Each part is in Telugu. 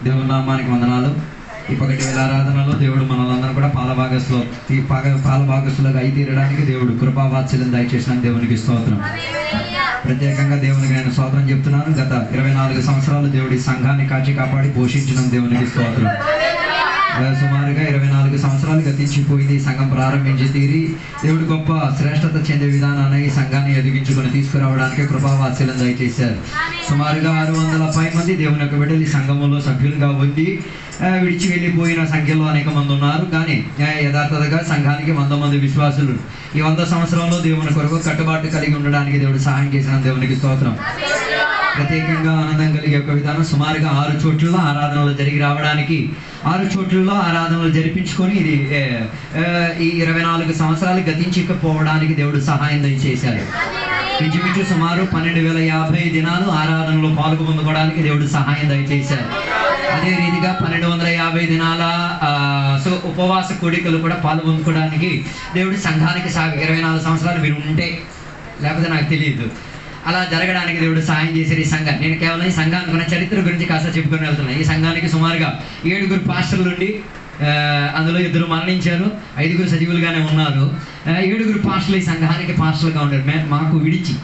దేవుని నామానికి వందనాలు. ఈ పగటి వేళ ఆరాధనలో దేవుడు మనలందరూ కూడా పాలభాగస్సులుగా అయి తీరడానికి దేవుడు కృపావాత్సల్యం దయచేసిన దేవునికి స్తోత్రం. ప్రత్యేకంగా దేవునికి నేను స్తోత్రం చెప్తున్నాను. గత 24 సంవత్సరాలు దేవుడి సంఘాన్ని కాచి కాపాడి పోషించిన దేవునికి స్తోత్రం. సుమారుగా 24 సంవత్సరాలు గతించిపోయింది. ఈ సంఘం ప్రారంభించి తీరి దేవుడు గొప్ప శ్రేష్టత చెందే విధానాన్ని ఈ సంఘాన్ని ఎదిగించుకొని తీసుకురావడానికి కృపావాత్సల్యం దయచేశారు. సుమారుగా 600 మంది దేవుని యొక్క బిడ్డలు ఈ సంఘంలో సభ్యులుగా ఉండి విడిచి వెళ్ళిపోయిన సంఖ్యలో అనేక మంది ఉన్నారు. కానీ యథార్థతగా సంఘానికి 100 మంది విశ్వాసులు ఈ 100 సంవత్సరంలో దేవుని కొరకు కట్టుబాటు కలిగి ఉండడానికి దేవుడు సహాయం చేసిన దేవునికి స్తోత్రం. ప్రత్యేకంగా ఆనందం కలిగే ఒక విధానం సుమారుగా 6 చోట్లలో ఆరాధనలు జరిగి రావడానికి 6 చోట్లలో ఆరాధనలు జరిపించుకొని ఇది ఈ 24 సంవత్సరాలు గతించకపోవడానికి దేవుడు సహాయం దయచేశారు. ఇంచుమించు సుమారు 12,050 దినాలు ఆరాధనలో పాల్గొనడానికి దేవుడు సహాయం దయచేశారు. అదే రీతిగా 1250 దినాల ఉపవాస కోడికలు కూడా పాల్గొనుకోవడానికి దేవుడు సంఘానికి 24 సంవత్సరాలు మీరు ఉంటే, లేకపోతే నాకు తెలియదు, అలా జరగడానికి దేవుడు సహాయం చేశారు. ఈ సంఘం నేను కేవలం ఈ సంఘానికి ఉన్న చరిత్ర గురించి కాస్త చెప్పుకొని వెళ్తున్నాను. ఈ సంఘానికి సుమారుగా 7 పాస్టర్లు ఉండి అందులో 2 మరణించారు, 5 సజీవులుగానే ఉన్నారు. 7 పాస్టర్లు ఈ సంఘానికి పాస్టర్లుగా ఉన్నారు. మాకు విడిచి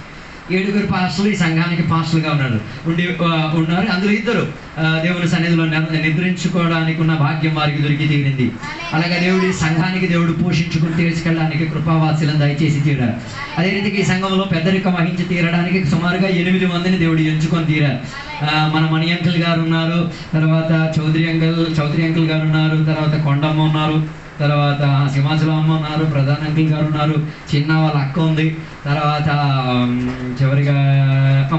7 పాస్టర్లు ఈ సంఘానికి పాస్టర్లుగా ఉన్నారు. అందులో 2 దేవుని సన్నిధిలో నిద్రించుకోవడానికి ఉన్న భాగ్యం వారికి దొరికి తీరింది. అలాగే దేవుడి సంఘానికి దేవుడు పోషించుకుని తీసుకెళ్ళడానికి కృపావాత్సల్యం దయచేసి తీరారు. అదే రీతికి ఈ సంఘంలో పెద్దరికం వహించి తీరడానికి సుమారుగా 8 మందిని దేవుడు ఎంచుకొని తీరారు. మన మణి అంకుల్ గారు ఉన్నారు, తర్వాత చౌదరి అంకుల్ గారు ఉన్నారు, తర్వాత కొండమ్మ ఉన్నారు, తర్వాత సింహాచలమ్మ ఉన్నారు, ప్రధాన అంకుల్ గారు ఉన్నారు, చిన్న వాళ్ళ అక్క ఉంది, తర్వాత చివరిగా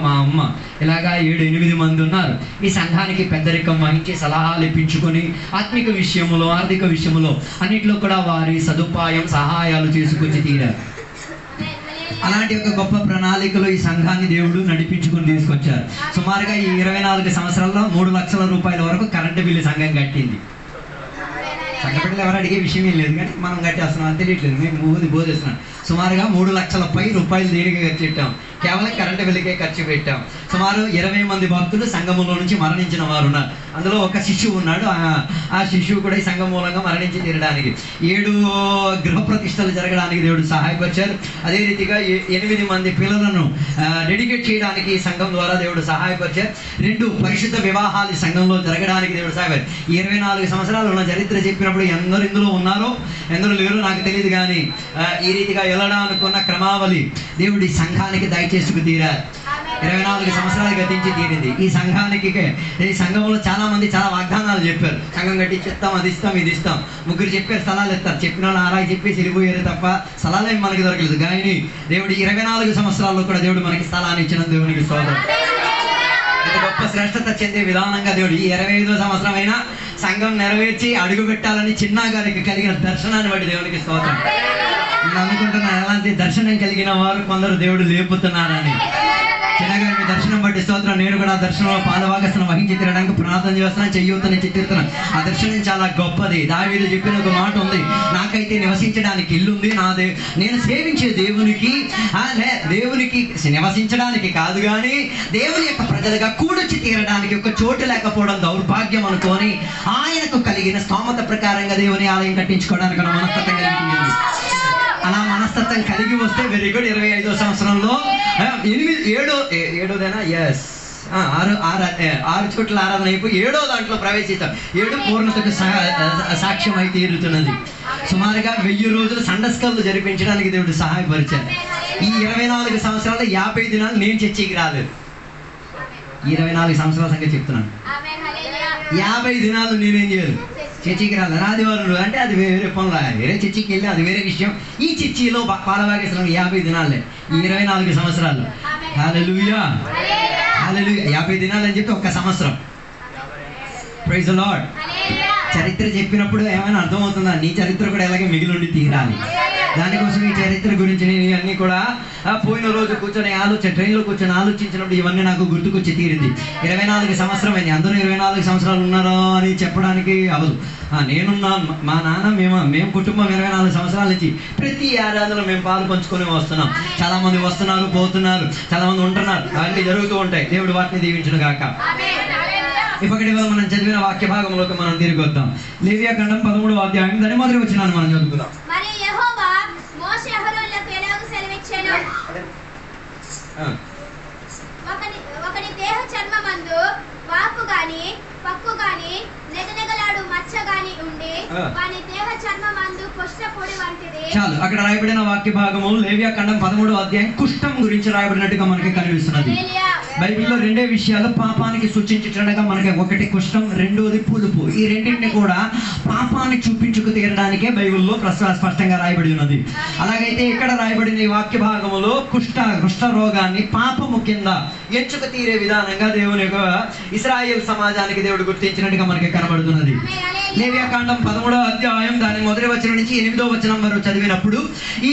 మా అమ్మ, ఇలాగా 7-8 మంది ఉన్నారు. ఈ సంఘానికి పెద్దరికం వహించి సలహాలు ఇప్పించుకొని ఆత్మిక విషయంలో, ఆర్థిక విషయంలో అన్నింటిలో కూడా వారి సదుపాయం సహాయాలు చేసుకొచ్చి తీరారు. అలాంటి ఒక గొప్ప ప్రణాళికలో ఈ సంఘాన్ని దేవుడు నడిపించుకుని తీసుకొచ్చారు. సుమారుగా ఈ 24 సంవత్సరాల్లో 3 లక్షల రూపాయల వరకు కరెంటు బిల్లు సంఘం కట్టింది. సంఘ బిడ్డలు ఎవరు అడిగే విషయం ఏం లేదు, కానీ మనం కట్టేస్తున్నాం అని తెలియట్లేదు. మేము బోధిస్తున్నాం. సుమారుగా 3 లక్షల రూపాయలు దేనికి ఖర్చు పెట్టాం? కేవలం కరెంటు బిల్లుకే ఖర్చు పెట్టాం. సుమారు 20 మంది భక్తులు సంఘములో నుంచి మరణించిన వారు ఉన్నారు. అందులో ఒక శిశువు ఉన్నాడు. ఆ శిశువు కూడా ఈ సంఘం మూలంగా మరణించి తీరడానికి 7 గృహ ప్రతిష్టలు జరగడానికి దేవుడు సహాయపరిచారు. అదే రీతిగా 8 మంది పిల్లలను డెడికేట్ చేయడానికి ఈ సంఘం ద్వారా దేవుడు సహాయపరిచారు. 2 పరిశుద్ధ వివాహాలు ఈ సంఘంలో జరగడానికి దేవుడు సహాయపరిచారు. 24 సంవత్సరాలు ఉన్న చరిత్ర చెప్పినప్పుడు ఎందరు ఇందులో ఉన్నారో ఎందరూ లేరో నాకు తెలియదు, కానీ ఈ రీతిగా వెళ్ళడానుకున్న క్రమావళి దేవుడి సంఘానికి దయచేసుకు తీరారు. 24 సంవత్సరాలు గతించి తీరింది. ఈ సంఘంలో చాలా మంది చాలా వాగ్దానాలు చెప్పారు. సంఘం కట్టించి ఇస్తాం, అది ఇస్తాం, ఇది ఇస్తాం. 3 చెప్పారు, స్థలాలు ఇస్తారు. చెప్పిన వాళ్ళు ఆరాయి చెప్పేసి వెళ్ళిపోయారు తప్ప స్థలాలు ఏమి మనకి దొరకలేదు. కానీ దేవుడు 24 సంవత్సరాల్లో కూడా దేవుడు మనకి స్థలాన్ని ఇచ్చిన దేవునికి స్తోత్రం. ఇంత గొప్ప శ్రేష్టత చెందే విధానంగా దేవుడు ఈ 25వ సంవత్సరం అయినా సంఘం నెరవేర్చి అడుగు పెట్టాలని చిన్న గారికి కలిగిన దర్శనాన్ని బట్టి దేవునికి స్తోత్రం. నేను అనుకుంటున్నా, ఎలాంటి దర్శనం కలిగిన వారు కొందరు దేవుడు లేపుతున్నారని. చిన్నగారి మీ దర్శనం బట్టి స్తోత్రం. నేను కూడా ఆ దర్శనంలో పాలభాగస్సును వహించి తిరగడానికి ప్రార్థన చేస్తున్నాను, చెయ్యూతని చిత్తిస్తున్నాను. ఆ దర్శనం చాలా గొప్పది. దావీదు చెప్పిన ఒక మాట ఉంది, నాకైతే నివసించడానికి ఇల్లు ఉంది, నేను సేవించే దేవునికి నివసించడానికి కాదు, కానీ దేవుని యొక్క ప్రజలుగా కూడొచ్చి తీరడానికి ఒక చోటు లేకపోవడం దౌర్భాగ్యం అనుకొని ఆయనకు కలిగిన స్తోమత ప్రకారంగా దేవుని ఆలయం కట్టించుకోవడానికి మనస్తత్వం కలిగి అలా మనస్తత్వం కలిగి వస్తే వెరీ గుడ్. 25వ సంవత్సరంలో 6 చోట్ల ఆరాధన అయిపోయి 7వ దాంట్లో ప్రవేశిస్తాం. 7 పూర్ణతకు సాక్ష్యం అయితే తీరుతున్నది. సుమారుగా 1000 రోజులు సండస్కలు జరిపించడానికి దేవుడు సహాయపరిచారు. ఈ 24 సంవత్సరాలు 50 దినాలు నేను చర్చికి రాలేదు. 24 సంవత్సరాల సంగతి చెప్తున్నాను. 50 దినాలు నేనేం చేయలేదు, చర్చికి రాలేదు. ఆదివారం అంటే అది వేరే పనులు, వేరే చర్చికి వెళ్ళి అది వేరే విషయం. ఈ చర్చిలో పాలభాగస్సులు 50 దినాలే ఈ 24 సంవత్సరాలు. హల్లెలూయా, హల్లెలూయా. 50 దినాలు అని చెప్పి 1 సంవత్సరం. Praise the lord. చరిత్ర చెప్పినప్పుడు ఏమైనా అర్థమవుతుందా? నీ చరిత్ర కూడా ఎలాగే మిగిలి తీరాలి. దానికోసం ఈ చరిత్ర గురించి నేను ఇవన్నీ కూడా పోయిన రోజు కూర్చొని ట్రైన్లో కూర్చొని ఆలోచించినప్పుడు ఇవన్నీ నాకు గుర్తుకొచ్చి తీరింది. 24 సంవత్సరం అయింది. అందరూ 24 సంవత్సరాలు ఉన్నారో అని చెప్పడానికి అవ్వదు. నేనున్నాను, మా నాన్న, మేము కుటుంబం 24 సంవత్సరాల నుంచి ప్రతి ఆరాధనలో మేము పాలు పంచుకొని వస్తున్నాం. చాలా మంది వస్తున్నారు, పోతున్నారు, చాలా మంది ఉంటున్నారు, అవన్నీ జరుగుతూ ఉంటాయి. దేవుడు వాటిని దీవించును గాక. ఇప్పటి వల్ల మనం చదివిన వాక్య భాగంలోకి మనం తిరిగి వద్దాం. లేవియాకాండం 13వ అధ్యాయం దాని మొదటి వచనాన్ని మనం చదువుకుందాం. మరియు యెహోవా మోషే అహరోనులకు ఎలాగూ సెలవిచ్చెను, ఒకని దేహ చర్మమందు వాపు గాని పక్కు గాని నెగనెగలాడు మచ్చ గాని ఉండి వాని దేహ చర్మమందు కుష్ఠ పొడి వంటిది. చాలు, అక్కడ రాయబడిన వాక్య భాగము లేవియాకాండం 13వ అధ్యాయం కుష్ఠం గురించి రాయబడినట్టుగా మనకి కనిపిస్తున్నది. బైబిల్లో రెండే విషయాలు పాపానికి సూచించటంగా మనకి, ఒకటి కుష్ఠం, రెండోది పులుపు. ఈ రెండింటిని కూడా పాపాన్ని చూపించుకు తీరడానికే బైబిల్లో స్పష్టంగా రాయబడి ఉన్నది. అలాగైతే ఇక్కడ రాయబడిన ఈ వాక్య భాగములో కుష్ఠ రోగాన్ని పాపము కింద ఎంచుకు తీరే విధానంగా దేవుని యొక్క ఇశ్రాయేల్ సమాజానికి దేవుడు గుర్తించినట్టుగా మనకి కనబడుతున్నది. లేవియాకాండం 13వ అధ్యాయం దాని మొదటి వచనం నుంచి 8వ వచనం వరకు చదివినప్పుడు ఈ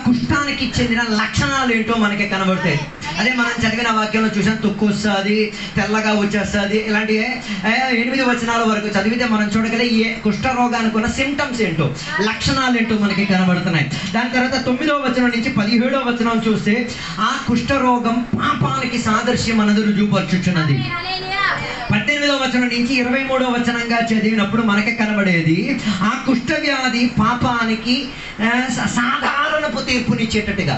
కుష్ఠానికి చెందిన లక్షణాలు ఏంటో మనకి కనబడతాయి. అదే మనం చదివిన వాక్యంలో చూసాం, తొక్కు వస్తుంది, తెల్లగా వచ్చేస్తుంది, ఇలాంటి 8 వచనాల వరకు చదివితే మనం చూడగల ఈ కుష్ఠ రోగానికి ఉన్న సిమ్టమ్స్ ఏంటో, లక్షణాలు ఏంటో మనకి కనబడుతున్నాయి. దాని తర్వాత 9వ వచనం నుంచి 17వ వచనం చూస్తే ఆ కుష్ఠ రోగం పాపానికి సాదృశ్యం అన్నది రుజువుపరచుచున్నది. 18వ వచనం నుంచి 23వ వచనంగా చదివినప్పుడు మనకి కనబడేది ఆ కుష్ఠ వ్యాధి పాపానికి సాధారణపు తీర్పునిచ్చేటట్టుగా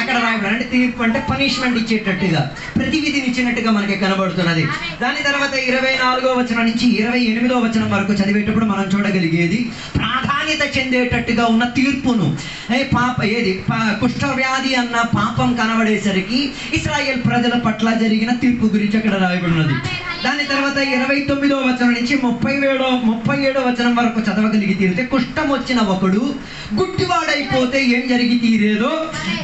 అక్కడ రాయబడి, అంటే తీర్పు అంటే పనిష్మెంట్ ఇచ్చేటట్టుగా, ప్రతివిధిని ఇచ్చినట్టుగా మనకి కనబడుతున్నది. దాని తర్వాత 24వ వచనం నుంచి 28వ వచనం వరకు చదివేటప్పుడు మనం చూడగలిగేది ప్రాధాన్యత చెందేటట్టుగా ఉన్న తీర్పును. కుష్ఠ వ్యాధి అన్న పాపం కనబడేసరికి ఇశ్రాయేల్ ప్రజల పట్ల జరిగిన తీర్పు గురించి అక్కడ రాయబడినది. దాని తర్వాత 29వ వచనం నుంచి 37వ వచనం వరకు చదవగలిగి తీరితే కుష్ఠం వచ్చిన ఒకడు గుడ్డివాడైపోతే ఏం జరిగి తీరేదో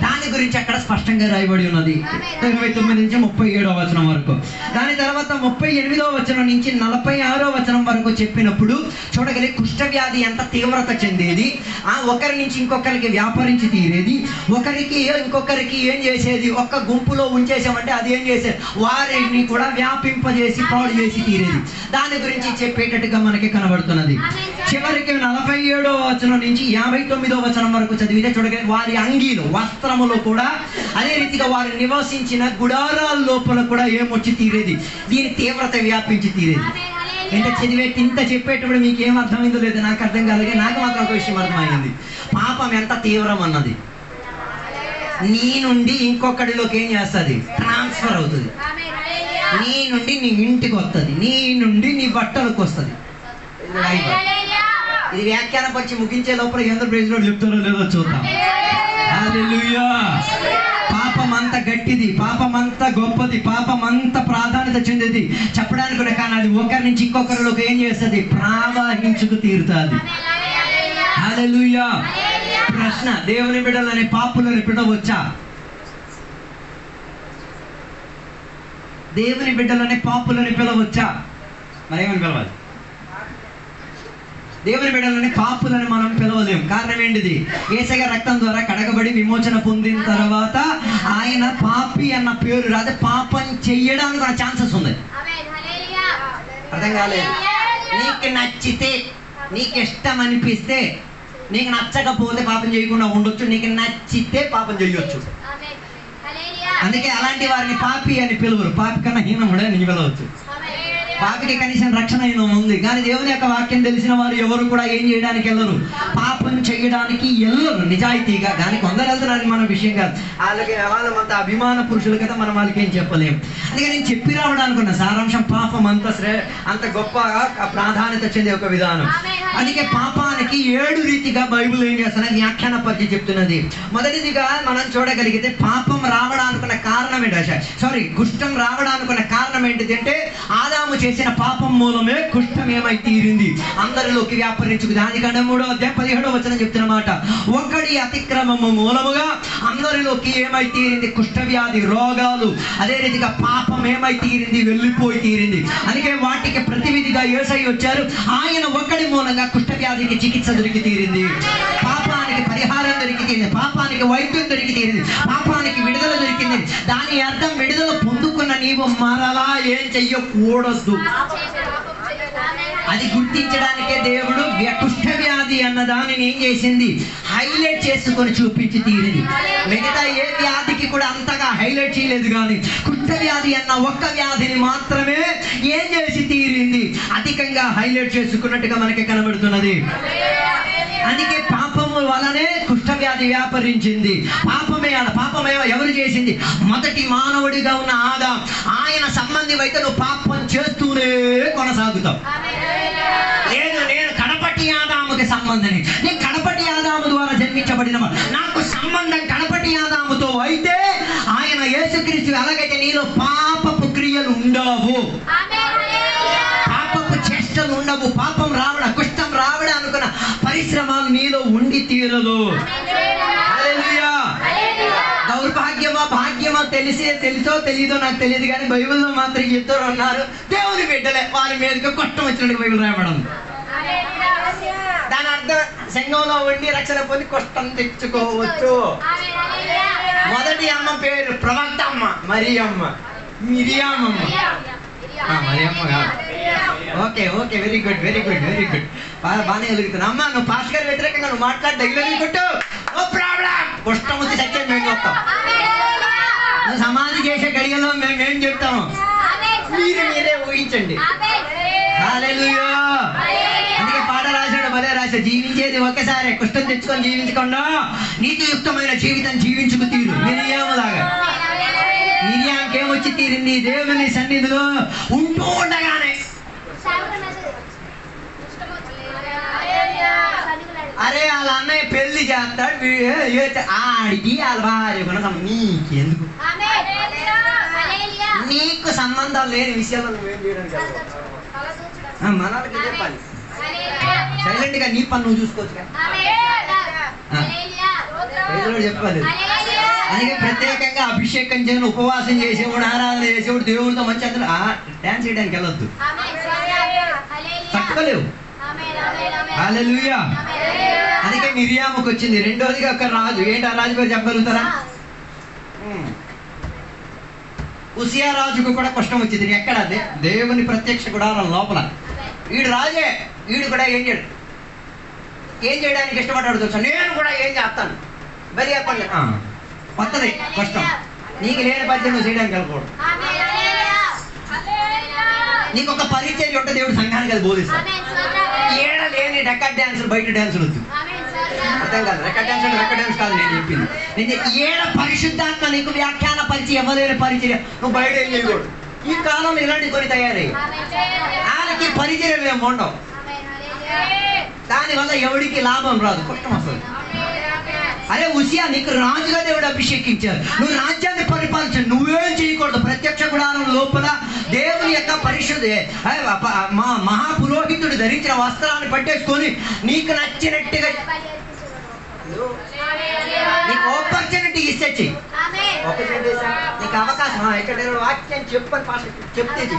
దాని గురించి అక్కడ స్పష్టంగా రాయబడి ఉన్నది. 29 నుంచి 37వ వచనం వరకు. దాని తర్వాత 38వ వచనం నుంచి 46వ వచనం వరకు చెప్పినప్పుడు చూడగలిగి కుష్ఠ వ్యాధి ఎంత తీవ్రత చెందేది, ఒకరి నుంచి ఇంకొకరికి వ్యాపరించి తీరేది, ఒకరికి ఇంకొకరికి ఏం చేసేది, ఒక్క గుంపులో ఉంచేసామంటే అది ఏం చేసేది, వారిని కూడా వ్యాపింపజేసి పాడు చేసి తీరేది. దాని గురించి చెప్పేటట్టుగా మనకి కనబడుతున్నది. చివరికి 47వ వచనం నుంచి 59వ వచనం వరకు చదివితే చూడగలిగి వారి అంగీలు, వస్త్రములు కూడా అదే రీతిగా వారు నివసించిన గుడారాల లోపల కూడా ఏమొచ్చి తీరేది, దీని తీవ్రత వ్యాపించి తీరేది. ఇంత చెప్పేటప్పుడు మీకు ఏం అర్థమైందో లేదో నాకు అర్థం కాలేదు. నాకు మాత్రం ఒక విషయం అర్థమైంది, పాపం ఎంత తీవ్రం అన్నది. నీ నుండి ఇంకొకటిలోకి ఏం చేస్తుంది, ట్రాన్స్ఫర్ అవుతుంది. నీ నుండి నీ ఇంటికి వస్తుంది, నీ నుండి నీ బట్టలకు వస్తుంది. ఇది వ్యాఖ్యానపరిచి ముగించే లోపల ఎంత ప్రైజ్ లో చెప్తారో లేదో చూద్దాం. హల్లెలూయా. పాపం అంత గట్టిది, పాపం అంత గొప్పది, పాపం అంత ప్రాధాన్యత చెందేది చెప్పడానికి కూడా, కానీ అది ఒకరి నుంచి ఇంకొకరిలోకి ఏం చేస్తుంది, ప్రవహించుకు తీరుతుంది. హల్లెలూయా. ప్రశ్న, దేవుని బిడ్డలని పాపులని పిలవచ్చా? దేవుని బిడ్డలని పాపులని పిలవచ్చా? మరేమని పిలవాలి? దేవుని బిడ్డలని పాపులని మనం పిలవలేం. కారణం ఏంటిది, యేసయ్య రక్తం ద్వారా కడగబడి విమోచన పొందిన తర్వాత ఆయన పాపి అన్న పేరు రాదు, పాపం చెయ్యడానికి కూడా ఛాన్సెస్ ఉంది. అర్థం కాలేదు? నీకు నచ్చితే, నీకు ఇష్టం అనిపిస్తే, నీకు నచ్చకపోతే పాపం చేయకుండా ఉండొచ్చు, నీకు నచ్చితే పాపం చేయొచ్చు. అందుకే అలాంటి వారిని పాపి అని పిలువరు. పాపి కన్నా హీనముడే అని పిలవచ్చు. పాపికి కనీసం రక్షణ అయినా ఉంది, కానీ దేవుని యొక్క వాక్యం తెలిసిన వారు ఎవరు కూడా ఏం చేయడానికి వెళ్ళరు, పాపం చేయడానికి వెళ్ళరు నిజాయితీగా. కానీ కొందరు వెళ్తున్నారని మన విషయం కాదు, వాళ్ళమంత అభిమాన పురుషులు కదా, మనం వాళ్ళకి ఏం చెప్పలేము. అందుకే నేను చెప్పి రావడానికి ఉన్న సారాంశం, పాపం అంత గొప్పగా ప్రాధాన్యత చెందే ఒక విధానం. అందుకే పాపానికి 7 రీతిగా బైబిల్ ఏం చేస్తున్నది, వ్యాఖ్యాన పరిచి చెప్తున్నది. మొదటిదిగా మనం చూడగలిగితే పాపం రావడానుకున్న కారణం ఏంటి, కుష్ఠం రావడానుకున్న కారణం ఏంటిది అంటే ఆదాము చేసిన పాపం మూలమే కుష్ఠం ఏమై తీరింది, అందరిలోకి వ్యాపరించుకుంది. దానికంటే 3వ అధ్యాయం 17వ వచనం చెప్తున్నమాట, ఒకడి అతిక్రమము మూలముగా అందరిలోకి ఏమై తీరింది, కుష్ఠ వ్యాధి రోగాలు. అదే రీతిగా పాపం ఏమై తీరింది, వెళ్ళిపోయి తీరింది. అందుకే వాటికి ప్రతివిధిగా యేసయ్య వచ్చారు, ఆయన ఒకడి మూలంగా కుష్ఠ వ్యాధికి చికిత్స దొరికి తీరింది, పాపానికి పరిహారం దొరికి తీరింది, పాపానికి వైద్యం దొరికి తీరింది, పాపానికి విడుదల దొరికింది. దాని అర్థం విడుదల పొందుకున్న నీవు మరలా ఏం చెయ్యకూడదు. అది గుర్తించడానికే దేవుడు కుష్ఠ వ్యాధి అన్న దానిని ఏం చేసింది, హైలైట్ చేసుకొని చూపించి తీరింది. మిగతా ఏ వ్యాధికి కూడా అంతగా హైలైట్ చేయలేదు, కానీ కుష్ఠవ్యాధి అన్న ఒక్క వ్యాధిని మాత్రమే ఏం చేసి తీరింది, అధికంగా హైలైట్ చేసుకున్నట్టుగా మనకి కనబడుతున్నది. అందుకే పాపము వలనే కుష్ఠవ్యాధి వ్యాపరించింది. పాపమే ఎవరు చేసింది? మొదటి మానవుడిగా ఉన్న ఆదాం. ఆయన సంబంధం అయితే నువ్వు పాపం చేస్తూనే కొనసాగుతావు. లేదు, నేను కడపటి ఆదాముకి సంబంధిని, నేను కడపటి ఆదాము ద్వారా జన్మించబడిన నాకు సంబంధం కడపటి ఆదాముతో అయితే ఆయన యేసుక్రీస్తు ఎలాగైతే నీలో పాపపు క్రియలు ఉండవు, పాపపు చేష్టలు ఉండవు, పాపం రావడం కుష్టం రావడం అనుకున్న పరిశ్రమలు నీలో ఉండి తీరదు. హల్లెలూయా. దౌర్భాగ్యమా భాగ్యమా తెలుసో తెలీదో నాకు తెలియదు, కానీ బైబిల్లో మాత్రం ఇద్దరు ఉన్నారు దేవుని బిడ్డలే, వారి మీదకి కొట్టం వచ్చినట్టు బైబిల్ రాయబడం. దాని అర్థం సంఘంలో ఉండి రక్షణ పొంది కష్టం తెచ్చుకోవచ్చు. మొదటి అమ్మ పేరు ప్రవక్త అమ్మ మరియమ్మ, మిరియామమ్మ. మరియమ్మ కాదు. Okay okay, very good very good very good, బాగానే వెలుగుతున్నా. అమ్మ నువ్వు పాస్టర్ గారి వ్యతిరేకంగా నువ్వు మాట్లాడి దగ్గర కొట్టు, నో ప్రాబ్లం. కష్టం వచ్చి సత్యం మేము చెప్తాం. నువ్వు సమాధి చేసే గడియలో మేమేం చెప్తాము మీరే ఊహించండి. హల్లెలూయా. అందుకే పాట రాశాడు, భలే రాశాడు, జీవించేది ఒక్కసారి, కుష్టం తెచ్చుకొని జీవించకుండా నీతియుక్తమైన జీవితం జీవించుకు తీరు. మిరియాములాగా. మిరియాంకేమొచ్చి తీరింది? దేవుని సన్నిధిలో ఉంటూ ఉండగానే అరే వాళ్ళ అన్నయ్య పెళ్లి చేస్తాడు, ఆడికి వాళ్ళ భార్య కొన నీకెందుకు? నీకు సంబంధం లేని విషయంలో నువ్వేం చేయడానికి మనకి చెప్పాలి. సైలెంట్ గా నీ పని నువ్వు చూసుకోవచ్చు చెప్పాలి. అందుకే ప్రత్యేకంగా అభిషేకం చేయని, ఉపవాసం చేసేవాడు, ఆరాధన చేసేవాడు, దేవుడితో మంచి అందరూ డాన్స్ చేయడానికి వెళ్ళొద్దు, తట్టుకోలేవు. హల్లెలూయా. అందుకే మిరియాముకు వచ్చింది. రెండోదిగా ఒక రాజు, ఏంటి ఆ రాజు పేరు చెప్పగలుగుతారా? ఉసియా రాజుకు కూడా కష్టం వచ్చింది. ఎక్కడ? దేవుని ప్రత్యక్ష గుడారం లోపల. వీడు రాజే, వీడు కూడా ఏం చేయడానికి ఇష్టపడ్డాడు తెలుసా? నేను కూడా ఏం చేస్తాను, బరి చెప్పండి వస్తుంది కష్టం. నీకు లేని పద్యం నువ్వు చేయడానికి వెళ్ళకూడదు. నీకు ఒక పరిచయం ఉంటే దేవుడు సంఘానికి అది బోధిస్తాడు. ఏడ లేని రెకార్డ్ డాన్సులు, బయట డాన్సులు వద్దు. అర్థం కాదు. రెకార్డ్ డాన్స్ కాదు నేను చెప్పింది. నేను ఏడ పరిశుద్ధాత్మ నీకు వ్యాఖ్యాన పరిచయం, ఇవ్వలేని పరిచయం నువ్వు బయట ఏం చేయకూడదు. ఈ కాలంలో ఇలాంటి కొన్ని తయారయ్యి వాళ్ళకి పరిచయం ఏమి ఉండవు. దానివల్ల ఎవడికి లాభం రాదు, కష్టం వస్తుంది. అరే ఉసియా, నీకు రాజుగా దేవుడు అభిషేకించారు, నువ్వు రాజ్యాన్ని పరిపాలించు, నువ్వేం చేయకూడదు. ప్రత్యక్ష గుడారం లోపల దేవుని యొక్క పరిశుద్ధి మహాపురోహితుడు ధరించిన వస్త్రాన్ని పట్టేసుకొని నీకు నచ్చినట్టుగా నీకు ఆపర్చునిటీ ఇస్తే నీకు అవకాశం ఇక్కడ వాక్యం చెప్పని పాట చెప్తే ఇది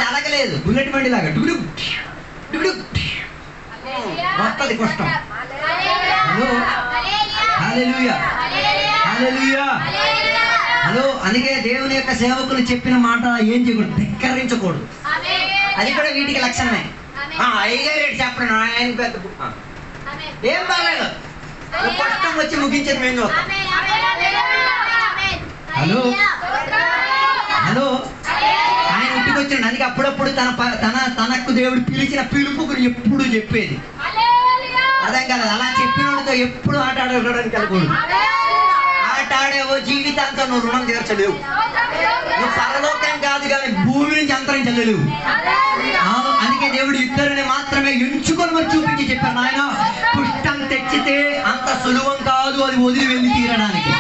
అడగలేదు. బుల్లెట్ బండి లాగా డుగుడు వస్తుంది కష్టం. హల్లెలూయా హల్లెలూయా. హలో. అందుకే దేవుని యొక్క సేవకులు చెప్పిన మాట ఏం చేయకూడదు, ధిక్కరించకూడదు. అది కూడా వీటికి లక్షణమే. అయ్యగారు రేటు చెప్పండి, ఆయన పెద్ద ఏం బాగాలేదు, కష్టం వచ్చి ముగించేది మేము చూస్తాం. Hello hello. ఆయన ఇంటికి వచ్చిండు. అందుకే అప్పుడప్పుడు తనకు దేవుడు పిలిచిన పిలుపుకు ఎప్పుడు చెప్పేది. అర్థం కాలేదు. అలా చెప్పినోడితో ఎప్పుడు ఆట ఆడడానికి వెళ్ళకూడదు. ఆట ఆడేవో జీవితాంతం నువ్వు రుణం తీర్చలేవు. నువ్వు పరలోకం కాదు కానీ భూమి నుంచి అంతరించలేవు. అందుకే దేవుడు ఇద్దరిని మాత్రమే ఎంచుకొని మరి చూపించి చెప్పారు, నాయన కుష్టం తెచ్చితే అంత సులభం కాదు, అది వదిలి వెళ్ళి తీరడానికి.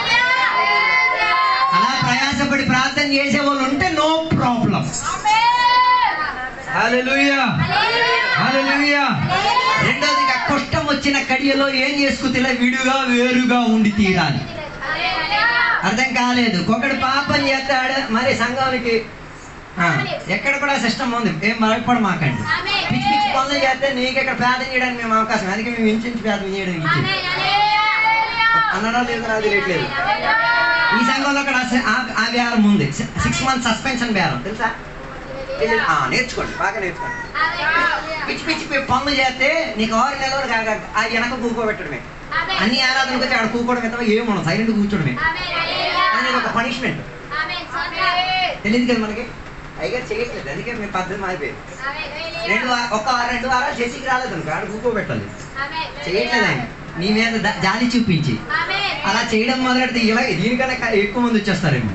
అలా ప్రయాసపడి ప్రార్థన చేసే వాళ్ళు ఉంటే నో ప్రాబ్లం. హల్లెలూయా హల్లెలూయా. రెండోదిగా కుష్టం వచ్చిన కడియలో ఏం చేసుకుతే విడుగా వేరుగా ఉండి తీరాలి. అర్థం కాలేదు. ఒకడు పాపం చేస్తాడు, మరి సంఘానికి ఎక్కడ కూడా సిస్టమ్ ఉంది, ఏం భయపడ మాకండి. పిచ్చి పిచ్చి పనులు చేస్తే నీకు ఇక్కడ ప్రార్థన చేయడానికి మేము అవకాశం, అందుకే మేము ఇంచుంచి ప్రార్థన చేయడానికి అన్నడా లేదు, అది లేదు. ఈ సంఘంలో అక్కడ ఆ బేరం ఉంది, 6 months సస్పెన్షన్ బేరం తెలుసా? నేర్చుకోండి, బాగా నేర్చుకోండి. పిచ్చి పిచ్చి పనులు చేస్తే నీకు 6 నెలలు కాక ఆ వెనక కూకోబెట్టడమే. అన్ని ఆరాధనకు వచ్చి అక్కడ కూకోవడం ఎంత ఏమన్నా సైలెంట్ కూర్చోడమే. అది ఒక పనిష్మెంట్. తెలియదు కదా మనకి, అయ్యగారు చేయట్లేదు, అందుకే మీ పద్ధతి మారిపోయింది. 2 వారాలు చేసికి రాలేదు అనుకో, ఆడ కూకోబెట్టాలి. చేయట్లేదు ఆయన నీ మీద జాలి చూపించి. అలా చేయడం మొదలెడితే ఇలా దీనికన్నా ఎక్కువ మంది వచ్చేస్తారేమో.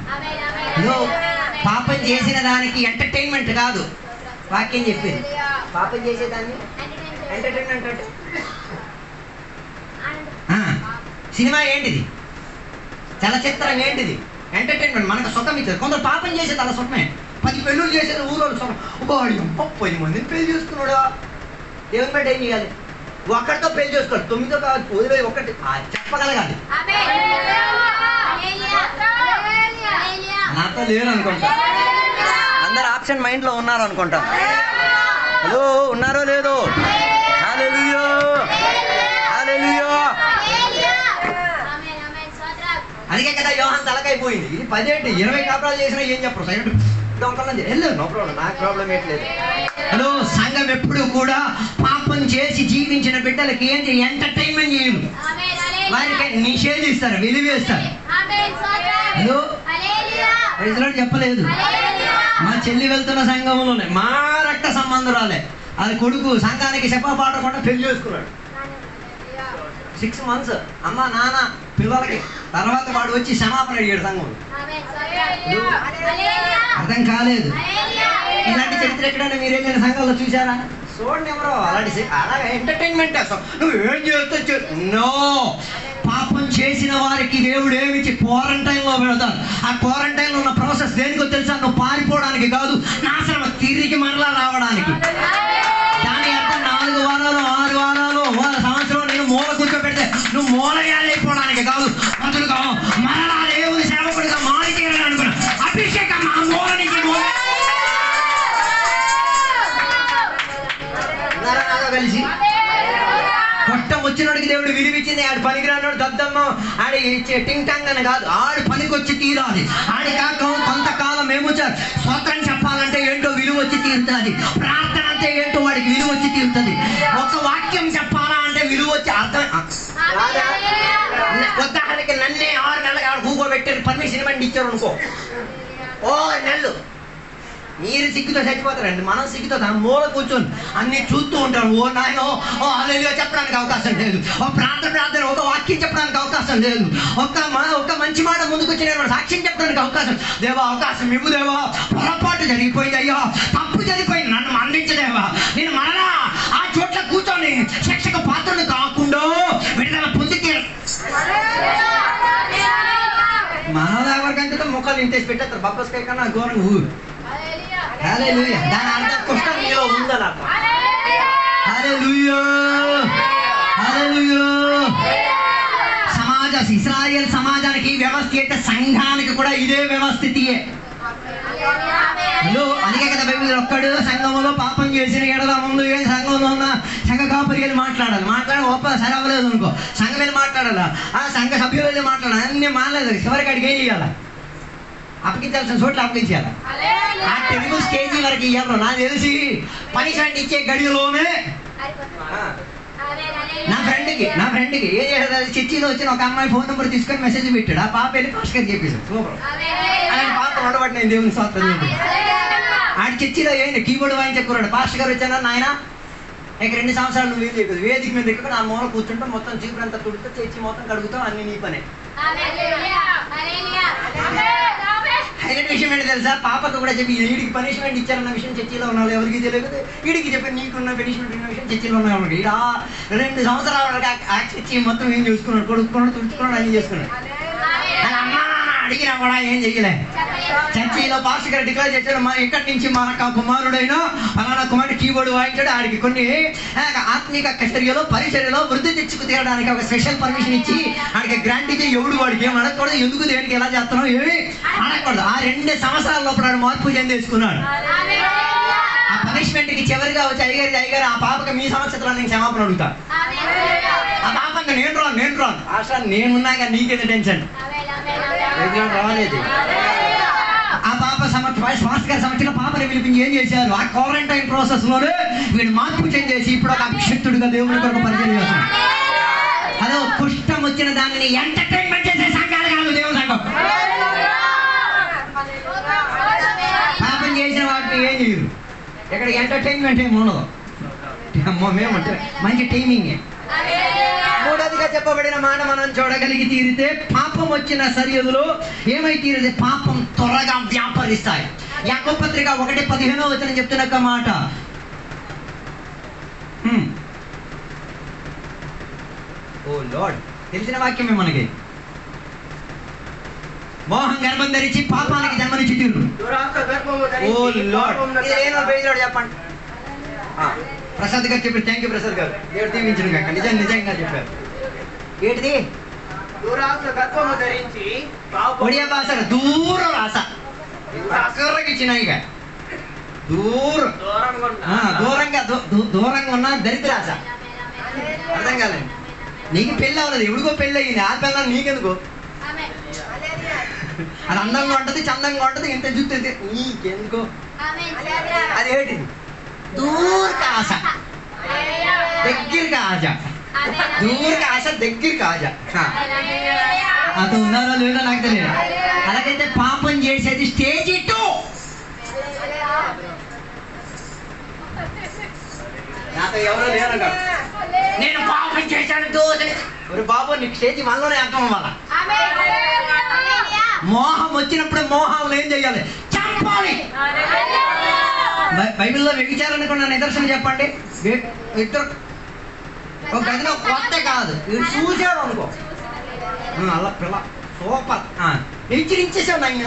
పాపం చేసిన దానికి ఎంటర్టైన్మెంట్ కాదు వాక్యం చెప్పింది. పాపం చేసేదాన్ని ఎంటర్టైన్మెంట్ అంటే సినిమా ఏంటిది, చలచిత్రం ఏంటిది, ఎంటర్టైన్మెంట్. మనకు సుఖం ఇచ్చారు. కొందరు పాపం చేసేది అలా సుఖమే. 10 పెళ్ళిళ్ళు చేసేది ఊరోళ్ళు సుఖం. 10 మందిని పెళ్లి చేసుకున్నాడు. దేవుని బట్టి ఏం చేయాలి? ఒక్కడితో పెళ్లి చేసుకోవాలి, 9తో కావాలి, వదిలే ఒకటి చెప్పగలగాలి. నాతో లేరు అనుకుంటా, అందరు ఆప్షన్ మైండ్ లో ఉన్నారు అనుకుంటా. హలో, ఉన్నారో లేదో? హల్లెలూయా, హల్లెలూయా. అందుకే కదా యోహాన్ తలకైపోయింది. ఇది 10 ఏంటి 20 కాపురాలు చేసినా ఏం చెప్పరు, సైలెంట్ దొంగలని వెళ్ళలేదు. నో ప్రాబ్లం, నాకు ప్రాబ్లం ఏంట్లేదు. హలో, సంఘం ఎప్పుడు కూడా పాపం చేసి జీవించిన బిడ్డలకి ఏంటి ఎంటర్టైన్మెంట్ చేయను, వారికి నిషేధిస్తారు, వెలివేస్తారు. హలో, చెప్పలేదు. మా చెల్లి వెళ్తున్న సంఘంలోనే మా రక్త సంబంధురాలే, అది కొడుకు సంఘానికి చెప్ప పాడకుండా పెళ్లి చేసుకున్నాడు. 6 months అమ్మ నాన్న పిల్లలకి. తర్వాత వాడు వచ్చి క్షమాపణ అడిగాడు సంఘంలో. అర్థం కాలేదు. ఇలాంటి చరిత్ర ఎక్కడైనా మీరు వెళ్ళిన సంఘంలో చూసారా? చూడండి ఎవరో అలాంటి అలాగే ఎంటర్టైన్మెంట్ చేస్తాం. నువ్వు ఏం చేస్తా నో. పాపం చేసిన వారికి దేవుడు ఏమిచ్చి క్వారంటైన్లో పెడతాడు. ఆ క్వారంటైన్లో ఉన్న ప్రాసెస్ దేనికో తెలుసా? నువ్వు పారిపోవడానికి కాదు, నాశనం తిరిగి మరలా రావడానికి. దాని అర్థం 4 వారాలు 6 వారాలు సంవత్సరం నేను మూల కూర్చోబెడితే నువ్వు మూలయాలైపోవడానికి కాదు, అందులో మరలా దేవుని సేవకుడిగా మారి తీరాలని అనుకున్నా. అభిషేకం ఆ మూల నుంచి కలిసి కొట్టం వచ్చినోడికి దేవుడు విలువిచ్చింది. ఆడు పనికిరాడు దద్దమ్మ ఆడి టింగ్ టాంగ్ అని కాదు, ఆడు పనికి వచ్చి తీరాలి. ఆడి కాక కొంతకాలం ఏమొచ్చారు స్వతంత్రం చెప్పాలంటే ఏంటో విలువ వచ్చి తీరుతుంది. ప్రార్థన అంటే ఏంటో వాడికి విలువ వచ్చి తీరుతుంది. ఒక వాక్యం చెప్పాలా అంటే విలువ వచ్చి అర్థం. ఉదాహరణకి నన్నే 6 నెలలు కూకోబెట్టారు, పర్మిషన్ ఇవ్వండి ఇచ్చారు అనుకో, 6 నెలలు మీరు సిగ్గుతో చచ్చిపోతారండి. మనం సిగ్గుతో మూల కూర్చొని అన్ని చూస్తూ ఉంటారు. ఓ నాయనో, ఓ హల్లెలూయా చెప్పడానికి అవకాశం లేదు, ఓ ప్రార్థన ఒక వాక్యం చెప్పడానికి అవకాశం లేదు, ఒక మంచి మాట ముందుకు వచ్చి నేను సాక్ష్యం చెప్పడానికి అవకాశం. దేవా అవకాశం ఇవ్వు దేవా, పొరపాటు జరిగిపోయింది అయ్యా, తప్పు జరిగిపోయింది, నన్ను మన్నించదేవా. నేను మరలా ఆ చోట్ల కూర్చొని శిక్షకు పాత్రను కాకుండా విడుదల పొందితే మనలో ఎవరికంటే ముఖాలు ఇంటేసి పెట్టేస్తారు. బబ్బస్కాయ కన్నా ఘోరంగా ఊరు. హల్లెలూయా. దాని అర్థం కుష్టం మీలో ఉందని అర్థం. హల్లెలూయా, హల్లెలూయా. ఇశ్రాయేల్ సమాజానికి వ్యవస్థ అయితే సంఘానికి కూడా ఇదే వ్యవస్థితియే. అందుకే కదా బైబిల్ ఒక్కడు సంఘంలో పాపం చేసిన ఎడల ముందు సంఘంలో ఉన్న సంఘ కాపరి వెళ్ళి మాట్లాడాలి. సరే అవ్వలేదు అనుకో, సంఘం వెళ్ళి మాట్లాడాలా, ఆ సంఘ సభ్యులు వెళ్ళి మాట్లాడాలి. అన్నీ మానలేదు. చివరికి అడిగి ఏం చేయాలి? అప్పగించాల్సిన చోట్ల అప్పగించాలి. ఆ తెలుగు స్టేజీ వరకు ఇవ్వరు. నాకు తెలిసి పనిష్మెంట్ ఇచ్చే గడిలోనే నా ఫ్రెండ్కి ఏం చేసేది, చర్చిలో వచ్చిన ఒక అమ్మాయి ఫోన్ నెంబర్ తీసుకొని మెసేజ్ పెట్టాడు. ఆ పాప వెళ్ళి పాస్టర్ గారికి చెప్పేశాడు. సూపర్. అలాంటి పాప ఉండబట్టి నేను దేవుని స్వార్థం చెప్పి ఆడి చర్చిలో ఏంటి కీబోర్డ్ వాయించుకున్నాడు. పాస్టర్ గారు వచ్చాను, నాయన ఇక 2 సంవత్సరాలు నువ్వు చెప్పేది వేదిక మీద ఎక్కువ నా మూల కూర్చుంటాం, మొత్తం చీపురంతా తుడుతూ చర్చి మొత్తం కడుగుతాం, అన్ని నీ పనే. హైలైట్ విషయం ఏంటి తెలుసా? పాపకు కూడా చెప్పి వీడికి పనిష్మెంట్ ఇచ్చారన్న విషయం చర్చిలో ఉన్న వాళ్ళు ఎవరికి తెలియదు. వీడికి చెప్పి నీకున్న పనిష్మెంట్ ఉన్న విషయం చర్చిలో ఉన్న వాళ్ళకి 2 సంవత్సరాల వరకు ఆ చర్చి మొత్తం ఏం చూసుకున్నాడు, కొడుకున్నాడు, తుడుచుకున్నాడు, అన్ని చేసుకున్నాడు. అమ్మా అడిగినా కూడా ఏం చెయ్యలే. చర్చిలో పాస్టర్ గారు డిక్లేర్ చేశాడు, మా ఇక్కడి నుంచి మన కుమారుడైన ఫలానా కుమారుడు కీబోర్డు వాయించాడు. ఆడికి కొన్ని ఆత్మీక చర్యలో పరిచర్యలో వృద్ధి తెచ్చుకు తీరడానికి ఒక స్పెషల్ పర్మిషన్ ఇచ్చి ఆడికి గ్రాంట్ ఇచ్చి ఎవడు వాడికి ఏం అడగకూడదు, ఎందుకు దేనికి ఎలా చేస్తున్నావు ఏమి అడగకూడదు. ఆ 2 సంవత్సరాల లోపల ఆడు మార్పు చెందేసుకున్నాడు. ఆ పనిష్మెంట్ కి చివరిగా వచ్చి అయ్యగారు ఆ పాపకి మీ సమస్యలో నేను క్షమాపణ అడుగుతా. ఆ పాప నేను రాను ఆశ నేనున్నాక నీకేది టెన్షన్ రాలేదు. ఆ పాప పాస్టర్ గారి సమక్షంలో పాప పాపని పిలిపించి ఏం చేశారు? ఆ క్వారంటైన్ ప్రాసెస్ లోనే వీడు మార్పు చెందేసి ఇప్పుడు ఒక అభిషిక్తుడిగా దేవుని కొరకు పరిచయం చేస్తున్నాడు. అదో కుష్టం వచ్చిన దానిని ఎంటర్టైన్మెంట్ చేసే సంఘాలు కాదు దేవుని సంఘం. పాపం చేసిన వాటిని ఏం చేయరు. ఇక్కడ ఎంటర్టైన్మెంట్ ఏమి ఉండదు. మేమంటే మంచి టైమింగే. మూడవదిగా చెప్పబడిన మాట మనం చూడగలిగి తీరితే పాపం వచ్చిన సరిహద్దులో ఏమై తీరితే పాపం త్వరగా వ్యాపరిస్తాయి. యాకోబు పత్రిక 1:15 చెప్తున్న ఒక మాట. ఓ లార్డ్, తెలిసిన వాక్యమే మనకి. మోహం గర్భం ధరించి పాపానికి జన్మనిచ్చి తీరు. ఓ లార్డ్, ఏదో పేజీలో చెప్పండి. ప్రసాద్ గారు చెప్పారు. థ్యాంక్ యూ ప్రసాద్ గారు. దేవుడు దీవించను కాక. నిజంగా చెప్పారు. ఏంటిది? గర్భము ధరించి ఒడియా భాష దూరం ఆశ ఇచ్చినాయిగా దూరంగా ఉన్న దరిద్ర ఆశ. అర్థం కాలేదు. నీకు పెళ్ళి అవ్వలేదు, ఎవడికో పెళ్ళి అయ్యింది. ఆ పిల్ల నీకెందుకు? అది అందంగా ఉంటది, చందంగా ఉంటది, ఇంత జుట్టు నీకెందుకో? అది ఏంటిది? దూరక ఆశ, దగ్గరికి ఆశ. దూరక ఆశ, దగ్గరికి ఆశ. అది ఉన్నారో లేదో నాకు తెలియదు. అలాగైతే పాపం చేసేది స్టేజ్ 2. నాతో ఎవరో లేరు. నేను పాపం చేశాను దోషని. ఒరే బాబు, నీకు స్టేజ్ 1లోనే అర్థం అవ్వాలా? మోహం వచ్చినప్పుడు మోహాలు ఏం చేయాలి? చంపాలి. బైబిల్లో వ్యభిచారానికి నిదర్శనం చెప్పండి. ఇద్దరు ఒక గదిలో కొత్త కాదు, వీడు చూసాడు అనుకో, అలా పిల్ల సూపర్ హెచ్చరించేసాడు ఆయన.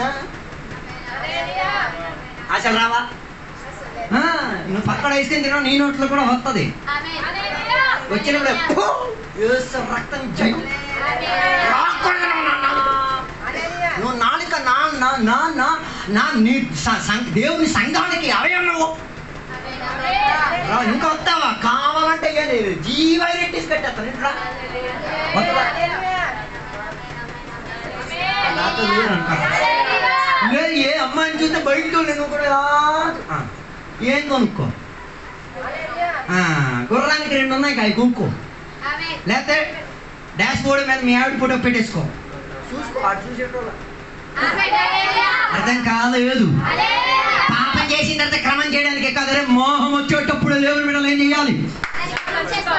అసలు రావా? నువ్వు పక్కడ ఐస్ క్రీమ్ తినవు, నీ నోట్లో కూడా వస్తుంది. వచ్చినప్పుడు రక్తం జై నువ్వు నాలుక నా నీ దేవుని సంఘానికి అవయవు. ఇంకా వస్తావా? కావాలంటే జీవైరెట్టీస్ కట్టేస్తాను. ఇంట్లో నాతో లేదు అనుకో. లేదు, ఏ అమ్మాయిని చూస్తే బయటకు నువ్వు కూడా ఏం కొనుక్కో. గుర్రానికి 2 ఉన్నాయి, అవి కొనుక్కో. లేకపోతే డాష్ బోర్డు మీద మీ ఆవిడ ఫోటో పెట్టేసుకో. చూసుకో, అటు చూసేటోళ్ళు. అర్థం కాలేదు. పాపం చేసిన తర్వాత క్రమం చేయడానికి కాదు. మోహం వచ్చేటప్పుడు దేవుని బిడ్డలు ఏం చేయాలి?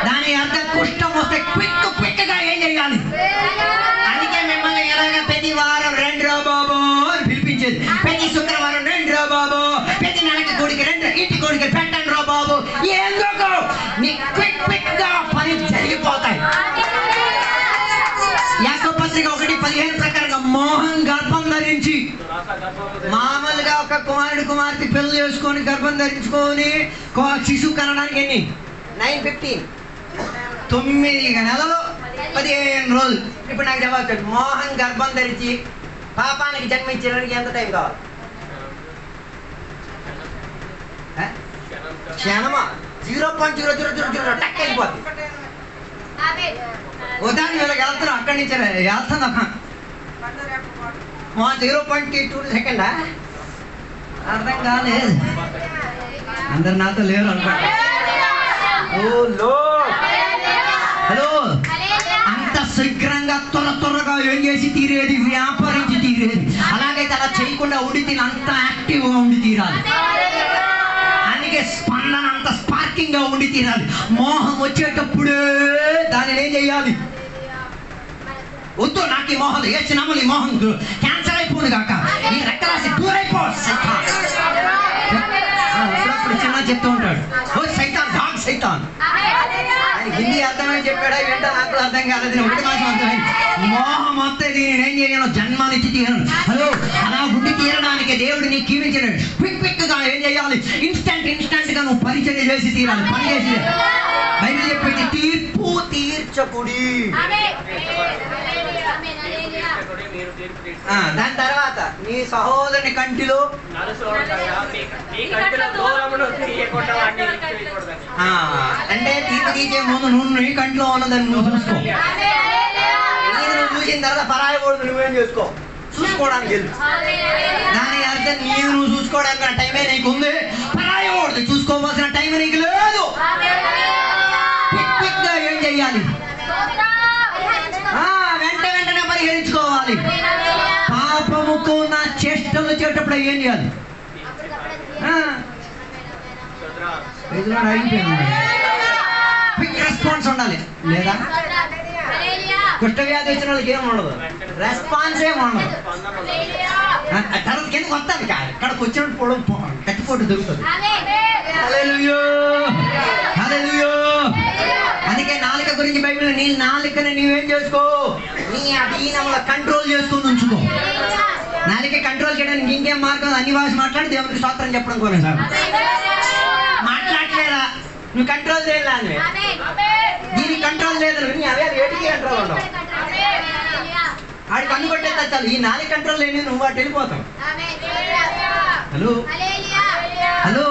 దాని అర్థం కుష్టం వస్తే క్విక్ గా ఏం చేయాలి? అందుకే మిమ్మల్ని ఎలాగ ప్రతి వారం 2 రా బాబు అని పిలిపించేది. ప్రతి శుక్రవారం 2 రా బాబు, ప్రతి నెలకి కొడుకు 2 ఇంటి కొడుకు పెట్టండి రా బాబు. ఎందుకు? నీ క్విక్ గా పని జరిగిపోతాయి. యాకోబు పత్రిక 1:15 ప్రకారంగా మోహం గర్భం ధరించి, మామూలుగా ఒక కుమారుడు కుమార్తె పెళ్లి చేసుకొని గర్భం ధరించుకొని శిశువు కనడానికి ఎన్ని? 9 నెలలు 15 రోజులు. ఇప్పుడు నాకు జవాబు, మోహం గర్భం ధరించి పాపానికి జన్మించడానికి ఎంత టైం కావాలి? క్షణమా? 0.0000 టక్ అయిపోతుంది. ఉదాహరణ వెళ్తున్నాం, అక్కడి నుంచి వెళ్తున్నాం 0.2 సెకండా? అర్థం కాలేదు. అందరు నాతో లేరు అనుకోండి. హలో, అంత శీఘ్రంగా త్వరగా ఏం చేసి తీరేది? వ్యాపారించి తీరేది. అలాగైతే అలా చేయకుండా ఉండి తిని అంత యాక్టివ్గా ఉండి తీరాలి. అందుకే స్పందన అంత స్పార్కింగ్ గా ఉండి తీరాలి. మోహం వచ్చేటప్పుడే దానిని ఏం చేయాలి? వద్దు, నాకు ఈ మోహం వేసినాము, ఈ మోహం క్యాన్సర్ అయిపోను కాక, ఈ రెక్కరాసి దూరైపో. అప్పుడప్పుడు చిన్న చెప్తూ ఉంటాడు, ఓ సైతాన్, డాగ్ సైతాన్. హిందీ అర్థమని చెప్పాడా ఏంటో నాకు అర్థం కాలేదు. ఒకటి మాత్రం అర్థమైంది, మోహం వస్తే నేనేం చేయను? జన్మానిచ్చి తీరను. హలో, అలా గుడ్డి తీరడానికి దేవుడు నీకు కీవించడు. క్విక్ గా ఏం చేయాలి? ఇన్స్టెంట్ గా నువ్వు పరిచర్య చేసి తీరాలి. పని చేసి బైబిల్ చెప్పేది తీర్పు తీర్చకుడి. దాని తర్వాత నీ సహోదరుని కంటిలో అంటే తీర్పు తీసే ముందు నువ్వు నీ కంటిలో ఉన్నదని నువ్వు చూసుకో. నువ్వు చూసిన తర్వాత పరాయి కూడా నువ్వేం చేసుకో, చూసుకోవడానికి వెళ్ళు. దాని అర్థం నువ్వు చూసుకోవడానికి టైమే నీకు ఉంది. అప్పటికప్పుడు ఏం చేయాలి? అయిపోయింది. క్విక్ రెస్పాన్స్ ఉండాలి. లేదా కుష్ఠవ్యాధి వచ్చిన వాళ్ళకి ఏమి ఉండదు, రెస్పాన్స్ ఏమి ఉండదు. తర్వాత కిందకి వస్తాను ఇక్కడికి వచ్చినప్పుడు పొడవు కట్టిపోటు దొరుకుతుంది. హల్లెలూయా, హల్లెలూయా. అందుకే నాలుక గురించి బైబిల్, నీ నాలుకని నీవేం చేసుకో, నీ అధీనంలో కంట్రోల్ చేసుకొని ఉంచుకో. నాలుక కంట్రోల్ చేయడానికి ఇంకేం మార్గం? అన్ని భాష మాట్లాడి దేవునికి స్తోత్రం చెప్పడం కోరే సార్. మాట్లాడలేరా? నువ్వు కంట్రోల్ చేయాలి. దీనికి కంట్రోల్ లేదు, నీ అవే ఏటికి కంట్రోల్ ఉండవు. ఆడికి కన్ను కొట్టేస్తా చాలు. ఈ నాలుగు కంట్రోల్ లేని నువ్వు వాటి వెళ్ళిపోతావు. Hello hello.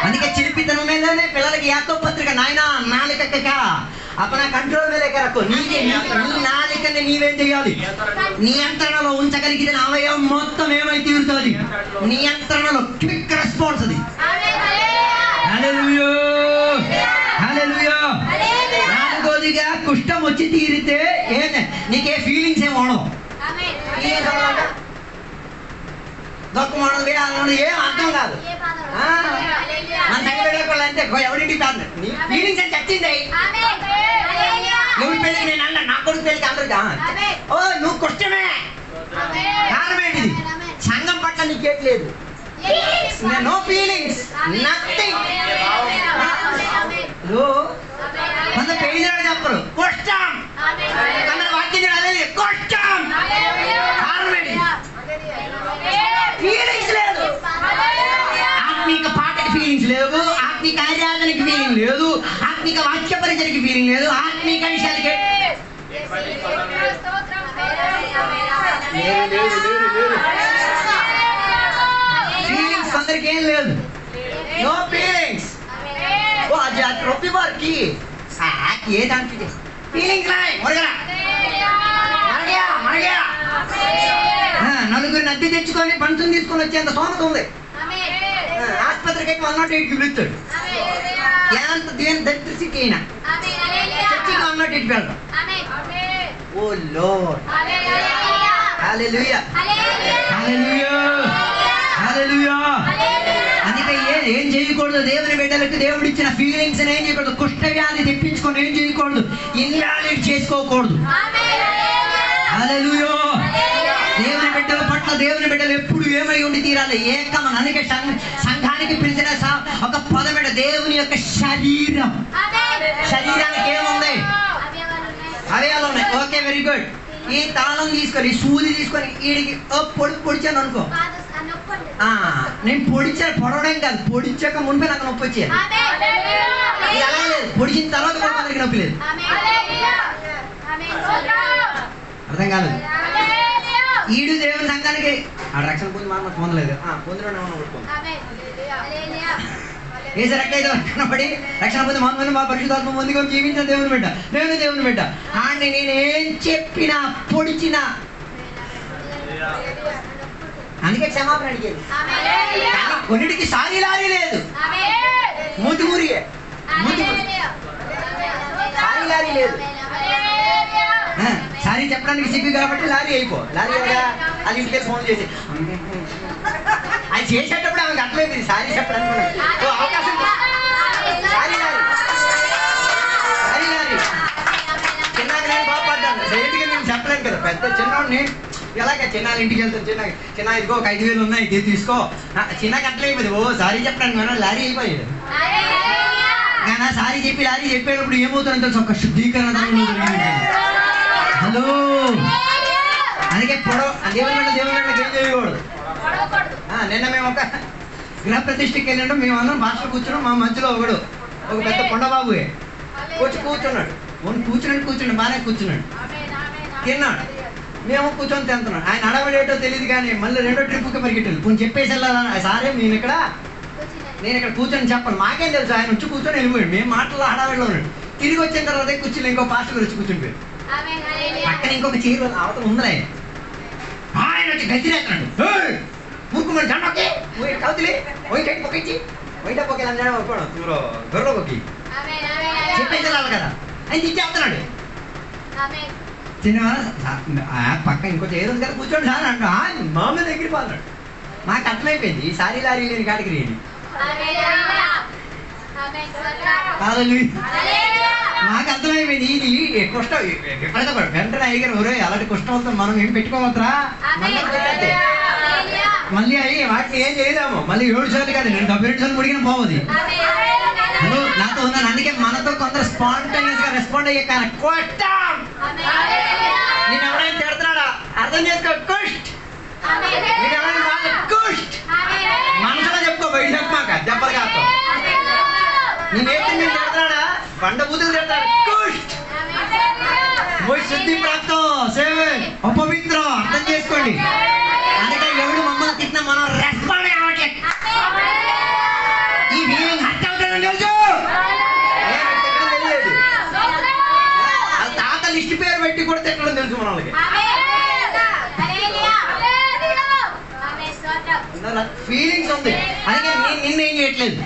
అందుకే చిలిపితనం మీదనే పిల్లలకి యాకో పత్రిక, నాయన నాలుక అప్పుడు కంట్రోల్ మీద రక్కు. నీ నాలుకని నీవేం చేయాలి? నియంత్రణలో ఉంచగలిగిన అవయవం మొత్తం ఏమై తీరుతుంది? నియంత్రణలో క్విక్ రెస్పాన్స్ అది. హల్లెలూయా, హల్లెలూయా. నాలుగోదిగా కుష్ఠం వచ్చి తీరితే నీకే ఫీలింగ్స్ ఏమి ఉండవు. దొక్కమోడలు ఏం అర్థం కాదు. మన తగ్గ అంతే, ఎవరింటికి కాదు ఫీలింగ్స్ అని చచ్చింది. ఎవరి పెళ్ళికి నేను అన్నా, నా కొడుకు పెళ్ళికి అందరు ఓ నువ్వు కుష్టమే. కారణం ఏంటిది? సంఘం పట్ల నీకేట్లేదు, నో ఫీలింగ్స్, నథింగ్. కొంత పెళ్లి చెప్పరు కుష్టం, కొందరు వాక్యం అదే కుష్టం. కారణం ఏంటి? ఫీలింగ్స్ లేదు. ఆత్మీక పాటకి ఫీలింగ్స్ లేవు, ఆత్మీక ఆరాధనకి ఫీలింగ్ లేదు, ఆత్మీక వాక్య పరిచయకి ఫీలింగ్ లేదు, ఆత్మీక విషయాలకి ఫీలింగ్స్ కొందరికి ఏం లేదు, నో ఫీలింగ్స్. రొప్పి వారికి ఏదంటే ఫీలింగ్స్ రాయి. నలుగురిని అద్దె తెచ్చుకొని పంచుని తీసుకొని వచ్చేంత సోమత ఉంది. ఆసుపత్రికి అయితే 108 పిలుస్తాడు. ఎంత దేని ఎలక్ట్రిసిటీ అయినా చర్చికి 108 వెళ్తాం. ఓ లార్డ్, హల్లెలూయా, హల్లెలూయా, హల్లెలూయా. అందుకే ఏం చేయకూడదు? దేవుని బిడ్డలకు దేవుడు ఇచ్చిన ఫీలింగ్స్ ఏం చేయకూడదు? కుష్ఠవ్యాధి తెప్పించుకొని ఏం చేయకూడదు? ఇన్వాలిడ్ చేసుకోకూడదు. హల్లెలూయా. దేవుని బిడ్డల పట్ల దేవుని బిడ్డలు ఎప్పుడు ఏమై ఉండి తీరాలి? ఏకమని. అందుకే సంఘానికి పిలిచిన ఒక పదవిడ దేవుని యొక్క శరీరం. శరీరానికి ఏముంది? అవయవాలు ఉన్నాయి. Okay, very good. ఈ తాళం తీసుకొని, ఈ సూది తీసుకొని వీడికి పొడిచాను అనుకో, నేను పొడవడం కాదు, పొడిచాక మునిపే నాకు నొప్పి వచ్చేది. అలా లేదు, పొడిచిన తర్వాత కూడా మనకి నొప్పి లేదు. అర్థం కాలేదు. ఈడు దేవుని సంఘానికి ఆ రక్షణ పొంది మనం పొందలేదు, ఏసే రక్షణ రక్షణ పొంది మన మా పరిశుద్ధాత్మ పొంది జీవించిన దేవుని బిడ్డ, దేవుని బిడ్డ. ఆడిని నేనేం చెప్పినా పొడిచినా అందుకే క్షమాపణ అడిగేది. కొన్నిటికి సారీ లారీ లేదు, మూతిమూరియే, సారీ లారీ లేదు. సారీ చెప్పడానికి సిగ్గు కాబట్టి లారీ అయిపో. లారీ అది ఇంటికి ఫోన్ చేసి అది చేసేటప్పుడు ఆమెకు అట్లేదు సారీ చెప్పడానికి అవకాశం. Sorry lorry, sorry lorry. చిన్నగా నేను బాగుపడ్డాను, డైరెక్ట్గా నేను చెప్పలేను కదా. పెద్ద చిన్నవాడిని ఎలాగ చిన్న ఇంటికి వెళ్తాను, చిన్న ఇదిగో ఒక 5,000 ఉన్నాయి తీసుకో. చిన్నగా అట్లా అయిపోయింది. ఓ సారీ చెప్పడానికి మనం లారీ అయిపోయాడు. కానీ సారీ చెప్పి లారీ చెప్పేటప్పుడు ఏమవుతుందో తెలుసు, ఒక శుద్ధీకరణ. హలో. అందుకే దేవుని ఏం చేయకూడదు. నిన్న మేము ఒక గృహ ప్రతిష్ఠకి వెళ్ళినట్టు మేము అందరం భాషలో కూర్చున్నాం. మా మధ్యలో ఒక పెద్ద కొండబాబుయే వచ్చి కూర్చున్నాడు. కూర్చున్నాడు బాగానే కూర్చున్నాడు, తిన్నాడు. మేము కూర్చొని తింటున్నాడు. ఆయన అడవడేటో తెలియదు కానీ మళ్ళీ రెండో ట్రిప్కి పరిగెట్టాలి. కొంచెం చెప్పేసి వెళ్ళాలి, సారే నేను ఇక్కడ కూర్చొని చెప్పాను. మాకేం తెలుసు. ఆయన వచ్చి కూర్చొని వెళ్ళిపోయాడు. మేము మాటల్లో హడావిడిలో ఉన్నాడు. తిరిగి వచ్చిన తర్వాత కూర్చుని ఇంకో పాస్టర్ వచ్చి కూర్చుండిపోయాడు. పక్కన ఇంకొక చీర అవతల ఉందలే. ఆయన వచ్చి గజ్జిరేస్తున్నాడు. ముక్కుమని జండొక్కి కౌతులి పోయి పొక్కించి బయట పొక్కేలా దొరలో పొక్కి చెప్పేసి వెళ్ళాలి కదా. ఆయన తిట్టేస్తున్నాడు. చిన్న పక్క ఇంకో చీర ఉంది కదా కూర్చోండి సార్ అంట. మామూలు దగ్గర పోతున్నాడు. మాకు అర్థమైపోయింది ఈసారి లారీ లేని కాడికి రేని మాకు అర్థమైపోయింది ఇది కుష్టం వెంటనే అయ్యారు ఒరే అలాంటి కుష్టంతో మనం ఏం పెట్టుకోవద్దురా మళ్ళీ అయ్యి వాటిని ఏం చేయలేము మళ్ళీ 7 సార్లు కాదు నేను 72 సార్లు ముడిగిన పోవది హలో నాతో ఉన్నాను అందుకే మనతో కొందరు స్పాంటేనియస్ గా రెస్పాండ్ అయ్యే కానీ కొట్టం నేను ఎవరైనా తిడుతున్నాడా అర్థం చేసుకో కుష్ట్ నేను ఎవరైనా వాళ్ళు కుష్ట్ మనసులో చెప్పుకో బయట చెప్పమాక దెబ్బలు కాస్తాం నేనైతే నేను తిడుతున్నాడా బండ బూతులు తిడతాడు కుష్ట్ శుద్ధి ప్రాప్తం సేవ అపవిత్ర అర్థం చేసుకోండి అందుకే ఎవడు మమ్మల్ని తిట్టినా మనం రెస్పాండ్ కావట్లేదు ఈ ఫీలింగ్ హర్ట్ అవుతాడని తెలుసు తాత లిస్ట్ పేరు పెట్టి కూడా తిట్టడం తెలుసు మన వాళ్ళకి ఫీలింగ్స్ ఉంది అందుకే నిన్నేం చేయట్లేదు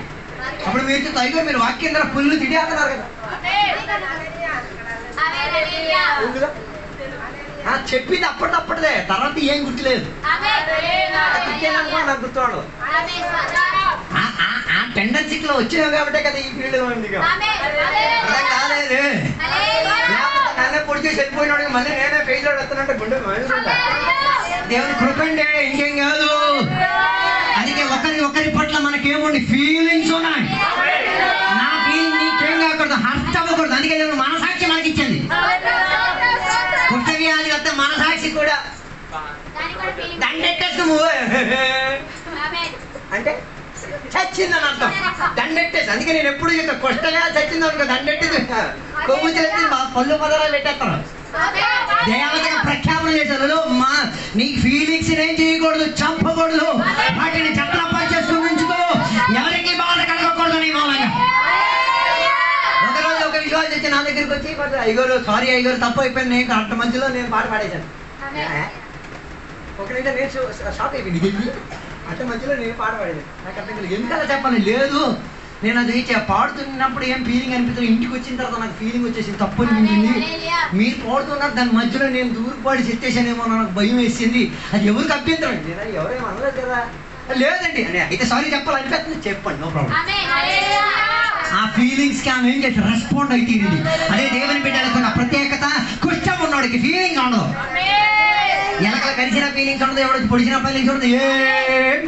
అప్పుడు మీరు తైగో మీరు వాక్యం ద్వారా పుల్లు తిట్టేస్తున్నారు కదా చెప్పింది అప్పటిదే తర్వాత ఏం గుర్తులేదు నాకు గుర్తురాడు ఆ టెండెన్సీలో వచ్చినావు కాబట్టే కదా ఈ ఫీల్డ్ ఉంది అర్థం కాలేదు నన్నే పొడి చేసి వెళ్ళిపోయినాడు మళ్ళీ నేనే ఫెయిల్ వస్తానంటే గుండె దేవుని కృపండి ఇంకేం కాదు అందుకే ఒకరి పట్ల మనకేముంది ఫీలింగ్స్ ఉన్నాయి నా ఫీలింగ్ నీకేం కాకూడదు హర్ట్ అవ్వకూడదు అందుకే దేవుడు మనసాక్షి మనకి ఇచ్చింది కుష్ఠవ్యాధి వస్తే మనసాక్షి కూడా దండెట్టేస్తాము అంటే చచ్చిందని అర్థం దండెట్టేసి అందుకే నేను ఎప్పుడు చెప్తాను కుష్ఠవ్యాధి చచ్చింది అనుకో దండెట్టేసి కొవ్వు చేసి పళ్ళు పదరాలు పెట్టేస్తాను దేవతగా ప్రఖ్యాపన చేశారు మా నీ ఫీలింగ్స్ ఏం చేయకూడదు చంపకూడదు వాటిని చట్టపరి చేసుకుని ఉంచుకో ఎవరికి బాధ కలగకూడదు నీ మూలంగా ఒకరోజు ఒక విశ్వాసం వచ్చి నా దగ్గరికి వచ్చి అయ్యగారు సారీ అయ్యగారు తప్పు అయిపోయింది నేను అంత మంచిలో నేను పాట పాడేశాను ఒకరైతే నేను షాక్ అయిపోయింది అంత మంచిలో నేను పాట పాడేది నాకు అర్థం కాదు ఎందుకలా చెప్పాలి లేదు నేను అది పాడుతున్నప్పుడు ఏం ఫీలింగ్ అనిపిస్తుంది ఇంటికి వచ్చిన తర్వాత నాకు ఫీలింగ్ వచ్చేసింది తప్పు అనిపించింది మీరు పాడుతున్నారు దాని మధ్యలో నేను దూరపాడి చెప్పేసానేమో నాకు భయం వేసింది అది ఎవరికి అభ్యంతరం నేను ఎవరేమో అనలేదు కదా లేదండి అయితే సారీ చెప్పాలనిపిస్తుంది చెప్పండి నో ప్రాబ్లం ఆ ఫీలింగ్స్ కి ఆమె ఏం చేసి రెస్పాండ్ అయితే ఇది అదే దేవుని బిడ్డలకు ప్రత్యేకత కుష్టం ఉన్నవాడికి ఫీలింగ్ ఉండదు ఎలకలు కరిచిన ఫీలింగ్స్ ఉండదు ఎవరికి పొడిచిన ఫీలింగ్స్ ఉండదు ఏ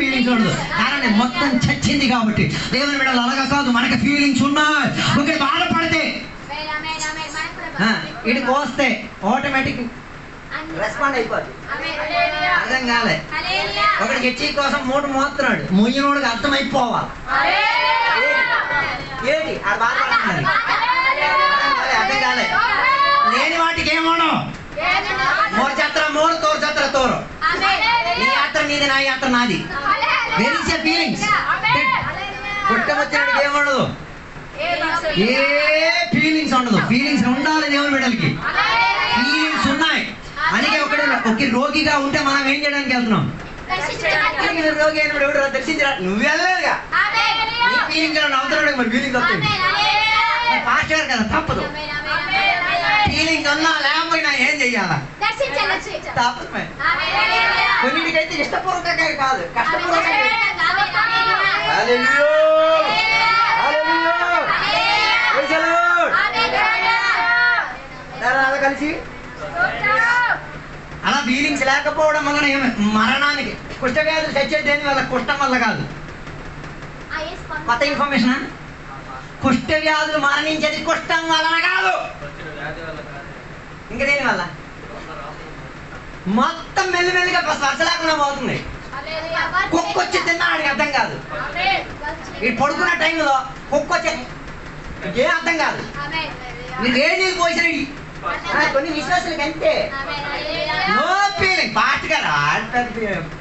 ఫీలింగ్స్ ఉండదు కారణం మొత్తం చచ్చింది కాబట్టి దేవుని బిడ్డలు అలాగా కాదు మనకి ఫీలింగ్స్ ఉన్నాయి ఒకటి బాధపడితే ఇటు కోస్తే ఆటోమేటిక్ రెస్పాండ్ అయిపోద్ది అర్థం కాలే ఒకటి హెచ్చి కోసం మూట మోస్తున్నాడు మొయ్యనోడికి అర్థమైపోవాలి ఏంటి ఆ బాధపడుతున్నారు అర్థం కాలే లేని వాటికి ఏమోనో మోర్ చేత్ర మోర్ తోరు చేత్ర తోరు నీ యాత్ర నీది నా యాత్ర నాది వెరీ సే ఫీలింగ్స్ పుట్టం వచ్చినట్టుగా ఏముండదు ఏ ఫీలింగ్స్ ఉండదు ఫీలింగ్స్ ఉండాలి దేవుని బిడ్డలకి ఫీలింగ్స్ ఉన్నాయి అందుకే ఒక రోగిగా ఉంటే మనం ఏం చేయడానికి వెళ్తున్నాం రోగి అయినప్పుడు ఎవడు దర్శించరా నువ్వు వెళ్ళలేదుగా నీ ఫీలింగ్స్ అవుతున్నాడు మరి ఫీలింగ్స్ వస్తుంది పాస్టర్ కదా తప్పదు ఫీలింగ్స్ ఉన్నా లేకపోయినా ఏం చెయ్యాలా తప్పదు కొన్నిటికైతే ఇష్టపూర్వకంగా కాదు కష్టపూర్వకంగా కలిసి అలా ఫీలింగ్స్ లేకపోవడం వలన మరణానికి కుష్ఠవ్యాధులు చచ్చేది వాళ్ళ కుష్టం వల్ల కాదు కొత్త ఇన్ఫర్మేషన్ కుష్ఠవ్యాధులు మరణించేది కుష్టం వలన కాదు ఇంకా దేని వల్ల మొత్తం మెల్లిమెల్లిగా స్పర్శ లేకుండా పోతుంది కుక్క వచ్చి తిన్నాడికి అర్థం కాదు ఈ పడుకున్న టైంలో కుక్క వచ్చే ఏం అర్థం కాదు మీరు ఏ నీళ్ళు పోసిన కొన్ని విశ్వాసాలకు అంతే నో ఫీలింగ్ పాటగా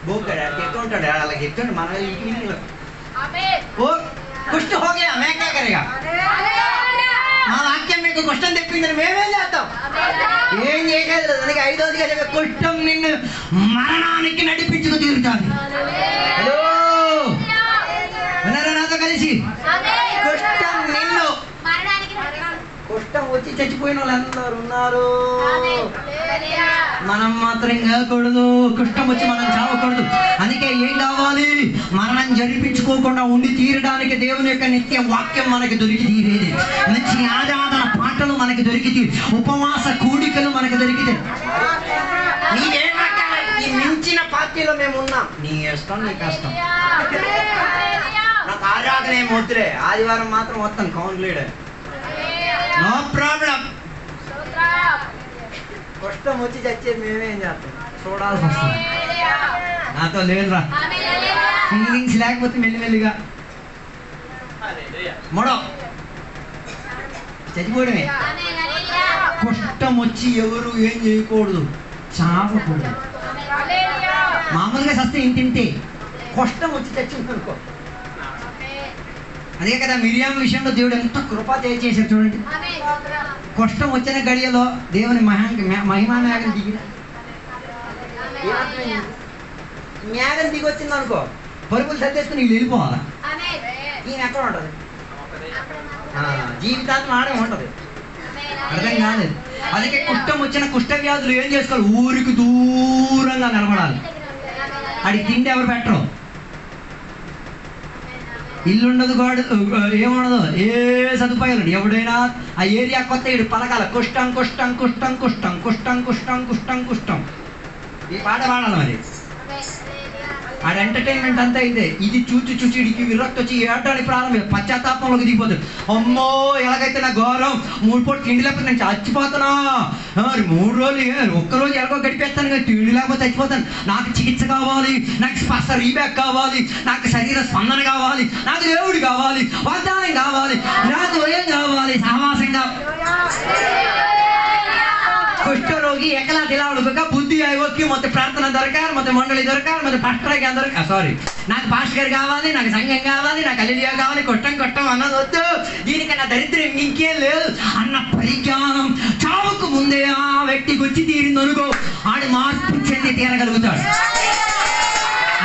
బోగాడు చెప్తూ ఉంటాడు అలాగే చెప్తుండే మన కుష్టి హోగా మేకా కరేగా మా వాక్యం మీకు కుష్టం తెప్పిందని మేమేం చేస్తాం ఏం చేసేది అందుకే 5వదిగా చెప్పే కుష్టం నిన్ను మరణానికి నడిపించుకు తీరుతాను హలో ఉన్నారా నాతో కలిసి కుష్టం నిన్ను కుష్టం వచ్చి చచ్చిపోయిన వాళ్ళు అందరూ ఉన్నారు మనం మాత్రం కాకూడదు, కుష్టం వచ్చి మనం చావకూడదు. అందుకే ఏం కావాలి? మరణం జరిపించుకోకుండా ఉండి తీరడానికి దేవుని యొక్క నిత్య వాక్యం మనకి దొరికి తీరేది, మంచి ఆరాధన పాటలు మనకి దొరికితే, ఉపవాస కూడికలు మనకి దొరికితే. ఈ మించిన పార్టీలో మేము ఉన్నాం. నీ ఇష్టం, నీ కష్టం. నాకు ఆరాధన ఏం వద్దులే, ఆదివారం మాత్రం వస్తాను కౌంట్లేడు, నో ప్రాబ్లం. కష్టం వచ్చి చచ్చేది మేమేం చేస్తాం, చూడాల్సి వస్తుంది. నాతో లేదురా ఫీలింగ్స్, లేకపోతే మెల్లిమెల్లిగా మొడో చచ్చిపోవడమే. కష్టం వచ్చి ఎవరు ఏం చేయకూడదు, చావకూడదు. మామూలుగా సస్తే ఇంతింటే, కష్టం వచ్చి చచ్చిందనుకో. అదే కదా మిరియాం విషయంలో దేవుడు ఎంత కృప చేశాడు చూడండి. కష్టం వచ్చిన గడియలో దేవుని మహిమా మేఘం దిగి మేఘం దిగి వచ్చింది అనుకో, పరుగులు సర్దేసుకుని నీళ్ళు వెళ్ళిపోవాలా? ఈయన ఎక్కడ ఉంటుంది? జీవితాన్ని ఆడే ఉంటుంది. అర్థం కాలేదు. అందుకే కుష్టం వచ్చిన కుష్ట వ్యాధులు ఏం చేసుకోవాలి? ఊరికి దూరంగా నిలబడాలి. అడిగి తిండి ఎవరు పెట్టరు, ఇల్లుండదు, గోడ ఏముండదు, ఏ సదుపాయాలు. ఎవడైనా ఆ ఏరియా కొత్త ఇడు పలకాల కుష్టం కుష్టం కుష్టం కుష్టం కుష్టం కుష్టం కుష్టం కుష్టం. ఈ పాట పాడాలి మరి. ఆడ ఎంటర్టైన్మెంట్ అంతా ఇదే. ఇది చూచి ఇడికి విరక్తి వచ్చి ఏటానికి ప్రారంభం, పశ్చాత్తాపంలోకి దిగిపోతుంది. అమ్మో ఎలాగైతే నా గౌరవం 3 పూట తిండి లేకపోతే నేను చచ్చిపోతున్నా, 3 రోజులు ఒక్కరోజు ఎలాగో గడిపేస్తాను కానీ తిండి లేకపోతే చచ్చిపోతాను. నాకు చికిత్స కావాలి, నాకు స్పర్శ రీబ్యాక్ కావాలి, నాకు శరీర స్పందన కావాలి, నాకు దేవుడు కావాలి, వాగ్దానం కావాలి, నాకు ఏం కావాలి? సహవాసం కావాలి. ಕುಷ್ಠರೋಗಿ एकला दिला ಹುಡುಗ బుద్ధి ఐవోకి మొత్తం ప్రార్థన దొరకాలి, మొత్తం మండలి దొరకాలి, మొత్తం పాస్టర్ దొరకాలి. సారీ, నాకు పాస్టర్ కావాలి, నాకు సంఘం కావాలి, నాకు అల్లెలియా కావాలి, కొట్టం అన్నది వద్దు. దీనికన్నా దరిద్రం ఇంకేం లేదు అన్న పరిజ్ఞానం చావుకు ముందే ఆ వ్యక్తికి వచ్చి తీరింది అనుకో, ఆడు మార్పు చెంది తీరగలుగుతాడు.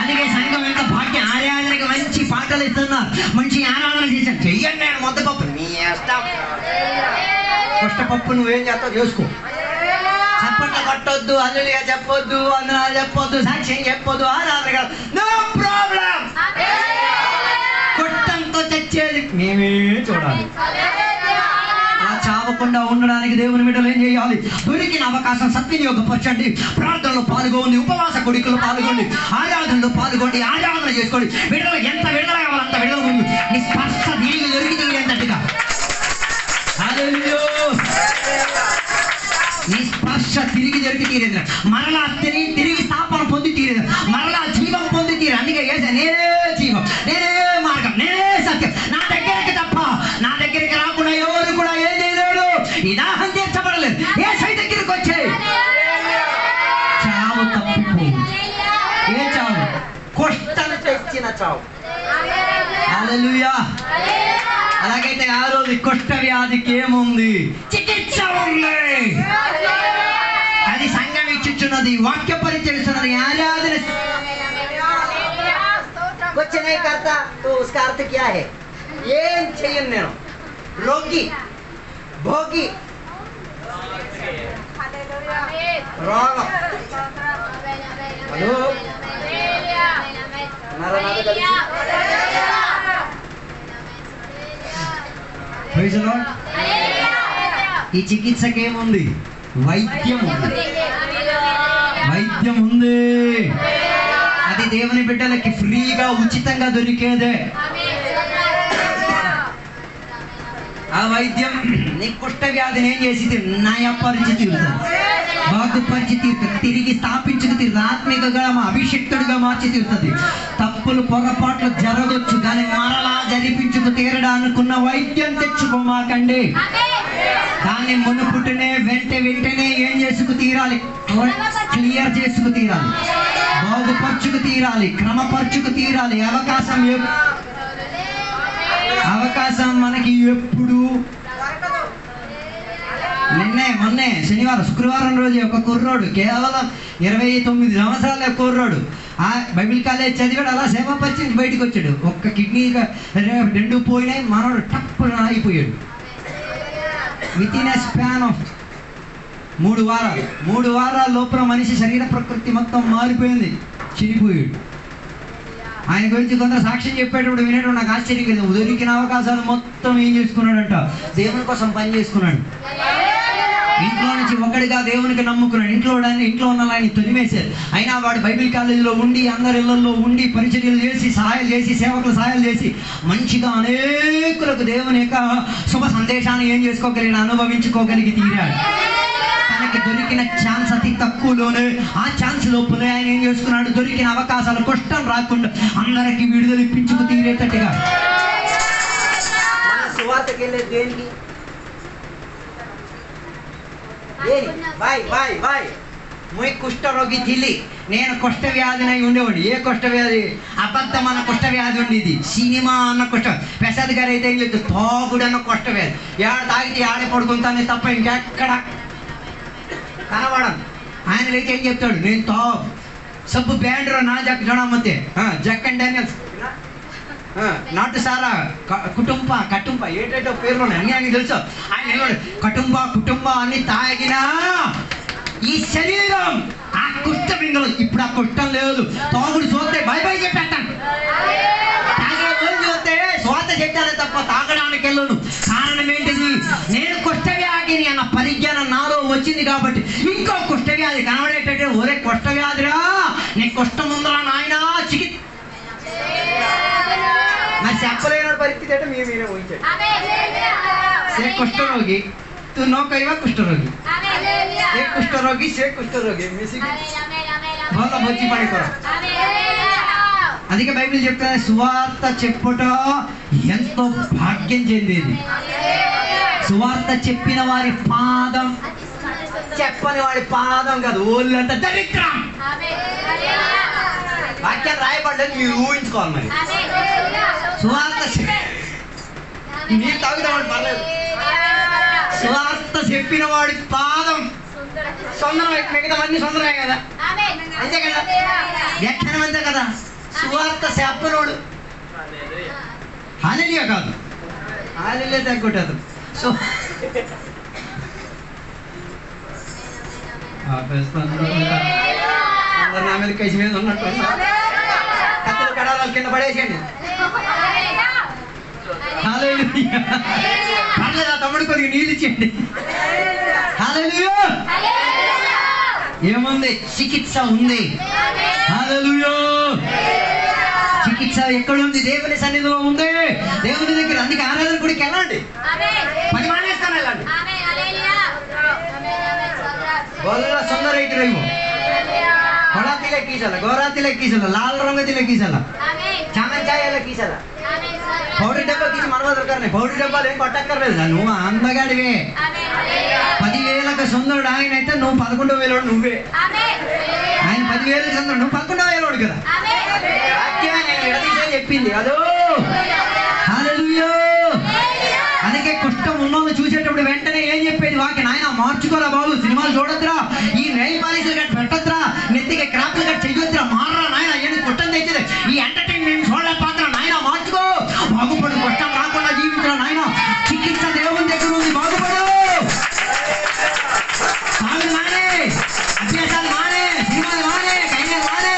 అందుకే సంఘం ఎంత భాగ్యం. ఆరాధనకి మంచి పాటలు ఇస్తున్నారు, మంచి ఆరాధన చేశాను. చెయ్యండి, నేను మొద్దపప్పు నీ ఇష్టం. కుష్ఠపప్పు నువ్వేం చేస్తావు చేసుకో. చప్పట్లు కొట్టొద్దు, హల్లెలూయా చెప్పొద్దు, వందనాలు చెప్పొద్దు, సాక్ష్యం చెప్పొద్దు, ఆరాధన నో ప్రాబ్లం. కొట్టంతో చచ్చేది మేమే చూడాలి. అలా చావకుండా ఉండడానికి దేవుని బిడ్డలు ఏం చేయాలి? దొరికిన అవకాశం సద్వినియోగపరచండి. ప్రార్థనలో పాల్గొండి, ఉపవాస కొడుకులు పాల్గొండి, ఆరాధనలో పాల్గొండి, ఆరాధన చేసుకోండి. విడుదల ఎంత విడుదల కావాలి అంత విడుదల ముందు నీ స్పర్శ తిరిగి దొరికి ఎంతటిగా. నీ స్పర్శ తిరిగి దొరికి తీరేది, మరలా తిరిగి స్థాపన పొంది తీరేది, మరలా జీవం పొంది తీరేది. అందుకే నేనే జీవం, నేనే మార్గం, నేనే సత్యం, నా దగ్గరికి తప్ప నా దగ్గరికి రాకుండా ఎవరు కూడా ఏం చేయలేడు. ఈ దాహం తీర్చబడలేదు. ఏ సై దగ్గరికి వచ్చే చావు తప్పిపో. ఏ చావు? కుష్ఠం తెచ్చిన చావు. హల్లెలూయా. అలాగైతే ఆ రోజు కుష్ఠ వ్యాధికి ఏముంది? చికిత్స ఉంది. అది సంఘం ఇచ్చుచున్నది, వాక్య పరిచయిస్తున్నది, ఆరాధన. कुछ नहीं करता तो उसका अर्थ क्या है? ఏం చెయ్యను నేను. రోగి, భోగి, రోగం. హలో, ఈ చికిత్సకి ఏముంది? వైద్యం ఉంది. వైద్యం ఉంది. అది దేవుని బిడ్డలకి ఫ్రీగా ఉచితంగా దొరికేదే. ఆ వైద్యం నీ కుష్ఠ వ్యాధిని ఏం చేసి నయపరిచి తీరుతుంది, బాగుపరిచి తీరుతుంది, తిరిగి స్థాపించుకు తీరుతుంది, ఆత్మికగా అభిషిక్తుడిగా మార్చి తీరుతుంది. తప్పులు పొరపాట్లు జరగొచ్చు కానీ మరలా జరిపించుకు తీరడానుకున్న వైద్యం తెచ్చుకోమాకండి. దాన్ని మునుపుటనే వెంటనే ఏం చేసుకు తీరాలి? క్లియర్ చేసుకు తీరాలి, బాగుపరుచుకు తీరాలి, క్రమపరుచుకు తీరాలి. అవకాశం మనకి ఎప్పుడు? మొన్నే శనివారం శుక్రవారం రోజు ఒక కుర్రోడు, కేవలం 29 సంవత్సరాల కుర్రోడు, ఆ బైబిల్ కాలేజ్ చదివాడు, అలా సేవ పరిచయం బయటకు వచ్చాడు. ఒక్క కిడ్నీ 2 పోయినాయి, మనోడు టప్పున అయిపోయాడు. With in a span of 3 వారాల లోపల మనిషి శరీర ప్రకృతి మొత్తం మారిపోయింది, చిరిపోయాడు. ఆయన గురించి కొంత సాక్ష్యం చెప్పేటప్పుడు వినేటప్పుడు నాకు ఆశ్చర్యం కదా. దొరికిన అవకాశాలు మొత్తం ఏం చేసుకున్నాడంట, దేవుని కోసం పని చేసుకున్నాడు. ఇంట్లో నుంచి ఒకటిగా దేవునికి నమ్ముకున్నాడు. ఇంట్లో ఉన్న ఆయన తొలిమేశారు. అయినా వాడు బైబిల్ కాలేజీలో ఉండి, అందరి ఇళ్లలో ఉండి పరిచర్యలు చేసి, సహాయాలు చేసి, సేవకులు సహాయాలు చేసి మంచిగా అనేకులకు దేవుని యొక్క శుభ సందేశాన్ని ఏం చేసుకోగలిగిన, అనుభవించుకోగలిగి తీరాడు. తనకి దొరికిన ఛాన్స్ అతి తక్కువలోనే, ఆ ఛాన్స్ లోపలే ఆయన ఏం చేసుకున్నాడు, దొరికిన అవకాశాలు కష్టం రాకుండా అందరికి విడుదల ఇప్పించుకు తీరేటట్టుగా. సువార్తకి వెళ్ళేది దేనికి? కుష్ఠరోగి జిల్లి. నేను కుష్ఠ వ్యాధినై ఉండేవాడు. ఏ కుష్ఠ వ్యాధి? అబద్ధం అన్న కుష్ఠ వ్యాధి ఉండేది. సినిమా అన్న కుష్ఠ. ప్రసాద్ గారు అయితే ఏం చెప్తారు, తాగుడు అన్న కుష్ఠ వ్యాధి. ఏడ తాగితే ఆడే పడుకుంటానే తప్ప ఇంకెక్కడ కనబడను. ఆయన అయితే ఏం చెప్తాడు, నేను సబ్బు బ్యాండ్రో నా జక్ జొడమ్మతే జక్కన్ డానియల్స్ నాటు సారా కటుంబ ఏటేటో పేర్లు ఉన్నాయి, అన్నీ ఆయనకి తెలుసు. ఆయన కుటుంబ అని తాగినా ఈ శరీరం ఆ కుష్ట బిందెలు. ఇప్పుడు ఆ కుష్టం లేదు. తాగుడు చూస్తే బై చెప్పేస్తాను, తాగే రోజు చూస్తే స్వాత చెప్తానే తప్ప తాగడానికి వెళ్ళను. కారణం ఏంటిది? నేను కుష్ఠవ్యాధిని అన్న పరిజ్ఞానం నాలో వచ్చింది కాబట్టి ఇంకో కుష్ఠవ్యాధి కనబడేటట్టే, ఒరే కుష్ఠవ్యాధిరా నీ కుష్టం ఉందిరా నాయనా చికిత్స. మరి చెప్పలేని పరిస్థితి అంటే మీరే ఊహించాడు. సే కుష్ఠరోగి తు నో కైవా కుష్ఠరోగి, ఏ కుష్ఠరోగి సే కుష్ఠరోగి వాళ్ళ బొచ్చి పడిపోరా. అందుకే బైబిల్ చెప్తాను, సువార్త చెప్పుట ఎంతో భాగ్యం చెందేది. సువార్త చెప్పిన వారి పాదం, చెప్పని వాడి పాదం కాదు, ఓళ్ళంత దరిద్రం. వాక్యం రాయబడ్డది మీరు ఊహించుకోవాలి. మరి సువార్త మీరు తాగుతామని పర్లేదు. సువార్త చెప్పిన వాడి పాదం సొందరం, మిగతావన్నీ సొందరమే కదా, అంతే కదా, వ్యాఖ్యానం అంతే కదా. సువార్త చెప్పనోడు హల్లెలూయా కాదు, హల్లెలూయా తగ్గొట్టదు. సో నా మీద కసి మీద ఉన్నట్టు కత్తులు కడాల కింద పడేసేయండి. హల్లెలూయా. పర్లేదా తమ్ముడు, కొద్దిగా నీళ్ళు ఇచ్చేయండి. హల్లెలూయా. ఏముంది? చికిత్స ఉంది. హల్లెలూయా. చికిత్స ఎక్కడుంది? దేవుని సన్నిధిలో ఉంది, దేవుని దగ్గర. అందుకే ఆరాధన గుడికి వెళ్ళండి, 10 మానేస్తాను వెళ్ళండి. సుందర రైతు రేవు घोड़ा तिलक की चला, गोरा तिलक की चला, लाल रंग तिलक की चला, चामन चाय अलग की चला, పౌడర్ డబ్బా తీసి మనవ దొరకరు. పౌడర్ డబ్బాలు ఏం కొట్టక్కర్లేదు. నువ్వు అందగాడివే. 10,000కు సుందరుడు ఆయన అయితే నువ్వు 11,000 నువ్వే. ఆయన 10,000కు సుందరుడు, నువ్వు 11,000 కదా. వాక్యమే నేను విడదీసే చెప్పింది. అదో హల్లెలూయా. అందుకే కుష్టం ఉన్నోళ్ళు చూసేటప్పుడు వెంటనే ఏం చెప్పేది వాక్యం, నాయన మార్చుకోరా బాబు, సినిమాలు చూడొద్దురా, ఈ నెయిల్ పాలిష్లు గట్టి పెట్టొద్దురా, నెత్తికి క్రాప్లు గట్టి చెయ్యొద్దురా, మారరా నాయన, ఏం కుట్టం తెచ్చేది, ఈ ఎంటర్టైన్మెంట్ చూడలేకపోతున్నా నాయన, మార్చుకో, బాగుపడు, కష్టం రాకుండా జీవించరా నాయన, చికిత్స దేవుని దగ్గర ఉంది, బాగుపడు, తాగుడు మానే, అభ్యాసాలు మానే, సినిమాలు మానే, కైనాలు మానే,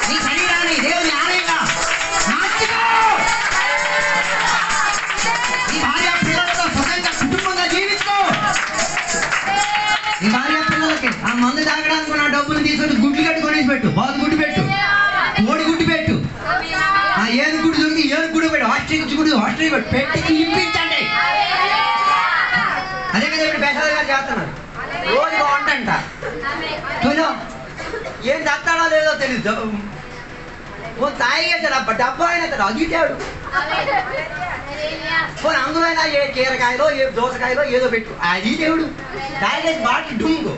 నీ శరీరాన్ని దేవుని ఆలయంగా మార్చుకో. నీ భార్య పిల్లలతో సుఖంగా కుటుంబంగా జీవించుకో. నీ భార్య పిల్లలకి ఆ మందు తాగడానికి నా డబ్బులు తీసుకొని గుడ్లు కట్టుకొనేసి పెట్టు, బాగు గుడ్డు పెట్టు, కోడి గుడ్డు పెట్టు, ఆ ఏను గుడ్డు దొరికి ఏను గుడ్డు పెట్టు, ఆస్ట్రిచ్ గుడ్డు ఆస్ట్రిచ్ పెట్టు, పెట్టి ఇప్పించండి. అదే కదా ఇప్పుడు బెసాలు గారు చేస్తున్నారు, రోజు వంటంట చూడు, ఏం చేస్తాడో లేదో తెలీదు, ఓ తాయిగేస్తాడు, డబ్బా అయినా అది తేడు, పోనీ అందులో అయినా ఏ కీరకాయలో ఏ దోసకాయలో ఏదో పెట్టు, అది దేవుడు. తాయిగేసి బాటి డుంగు,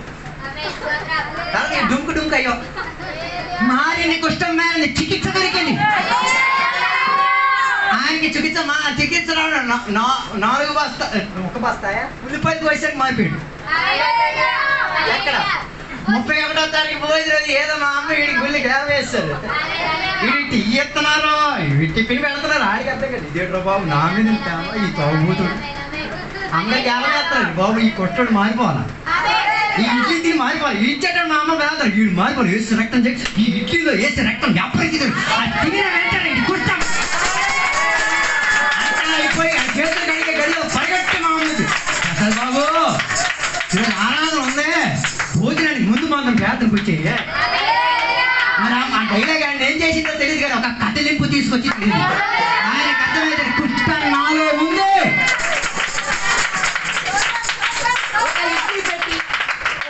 తర్వాత డుంకు డుంకు అయ్యో మారిన కుష్టం మేర చికిత్స దొరికింది. ఆయనకి చికిత్స చికిత్స రావడం 4 బస్తా 1 బస్తాయా ఉల్లిపాయలు వయసుకి మారిపోయాడు. ఎక్కడ 31వ తారీఖు పోయేది రోజు ఏదో మా అమ్మ వీడికి గుళ్ళి గేద వేస్తారు, వీడి టీ ఎత్తున్నారు, వీడి టిఫిన్ పెడుతున్నారు, ఆడికి అర్థం కదా, ఇదేట్రా బాబు నా మీద ఈ తోబూతుడు అందరికి ఎలా వేస్తాడు బాబు, ఈ కొట్టుడు మారిపోవాలా. ఈ ఇడ్లీ మారిపోవాలి ఇచ్చేట మా అమ్మ వేస్తారు వీడు మారిపోవాలి వేసి రక్తం చేసి ఈ ఇడ్లీలో వేసి రక్తం వ్యాపారం తిరిగిన వెంటనే కుట్టాం అయిపోయి చేతులు కడిగే గడిలో పరిగెట్టి మా అమ్మది అసలు బాబు ఆరాధన ఉందే భోజనానికి ముందు మాత్రం పేదలకు వచ్చేయి మరి ఆ డైలాగ్ ఆయన ఏం చేసిందో తెలియదు కానీ ఒక కథలింపు తీసుకొచ్చి తెలియదు ఆయన కథమైతే కుట్ట నాలో ఉంది ఒక ఇడ్లీ పెట్టి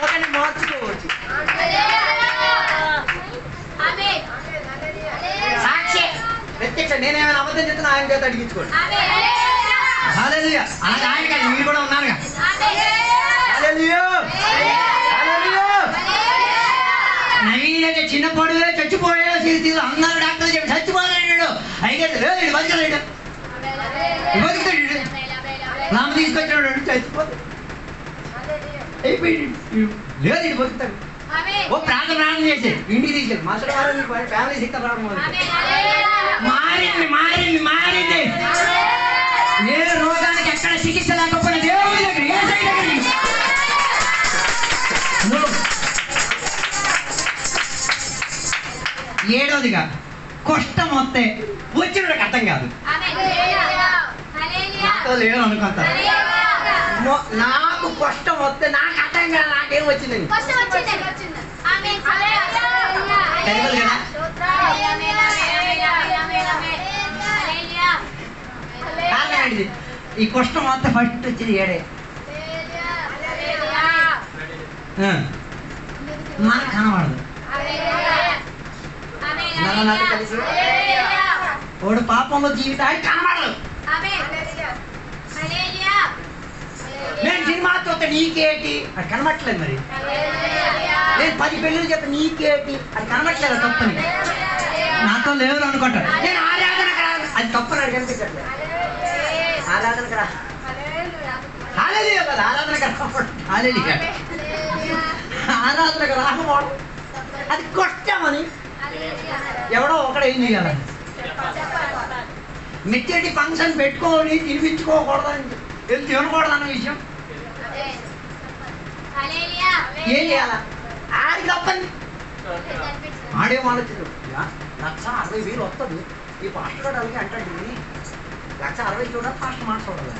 ఒకని మార్చుకోవచ్చు సాక్షి ప్రత్యక్ష నేనేమైనా అబద్ధం చెప్తున్నా ఆయన చేత అడిగించుకోండి హల్లెలూయా అలాగే ఆయన కాదు మీరు కూడా ఉన్నారుగా హల్లెలూయా హల్లెలూయా నవీనైతే చిన్న పొడువే చచ్చిపోయాడు సీరియస్ అందరూ డాక్టర్లు చెప్పి చచ్చిపోలేడు అయితే లేదు బతికలేడు బతుకుతాడు రామ తీసుకొచ్చాడు చచ్చిపోతాడు అయిపోయింది లేదు ఇది బతుకుతాడు ఓ ప్రార్థన చేసి ఇంటికి తీసుకెళ్ళి మసలు వారం ఫ్యామిలీ సిక్కర్ రావడం మారింది మారింది మారింది ఏ రోగానికి ఎక్కడ చికిత్స లేకపోయినా దేవుడి దగ్గర ఏ సైడ్ దగ్గర ఏడవదిగా కష్టం వస్తే వచ్చినోడికి అర్థం కాదు నాతో లేదు అనుకుంటా నాకు కష్టం వస్తే నాకు అర్థం కాదు నాకేం వచ్చిందని తెలియదు కదా కారణం ఏంటిది ఈ కష్టం వస్తే ఫస్ట్ వచ్చేది ఏడే మనకు కనబడదు కలిసి వాడు పాపంలో జీవితాన్ని కనబడదు నేను సినిమా చూస్తే నీకేటి అది కనబట్టలేదు మరి నేను 10 పెళ్ళిళ్ళు చెప్తే నీకేటి అది కనబట్టలేదు తప్పని నాతో లేవు అనుకుంటా నేను ఆరాధనకు రా అది తప్పని అది కనిపించట్లేదు ఆరాధనకు రా హల్లెలూయా కదా ఆరాధనకు హల్లెలూయా ఆరాధనకు రాకపోవడం అది కష్టమని ఎవడో ఒకడు ఏం చేయాలి మెచ్చేటి ఫంక్షన్ పెట్టుకొని తినిపించుకోకూడదని వెళ్ళి తినకూడదు అన్న విషయం ఏం చేయాలా ఆడికి తప్పండి ఆడేం ఆలోచించు 1,60,000 వస్తుంది ఈ పాస్టర్ కూడా అలాగే అంటాడు 1,60,000 చూడాలి పాస్టర్ మాట చూడాలి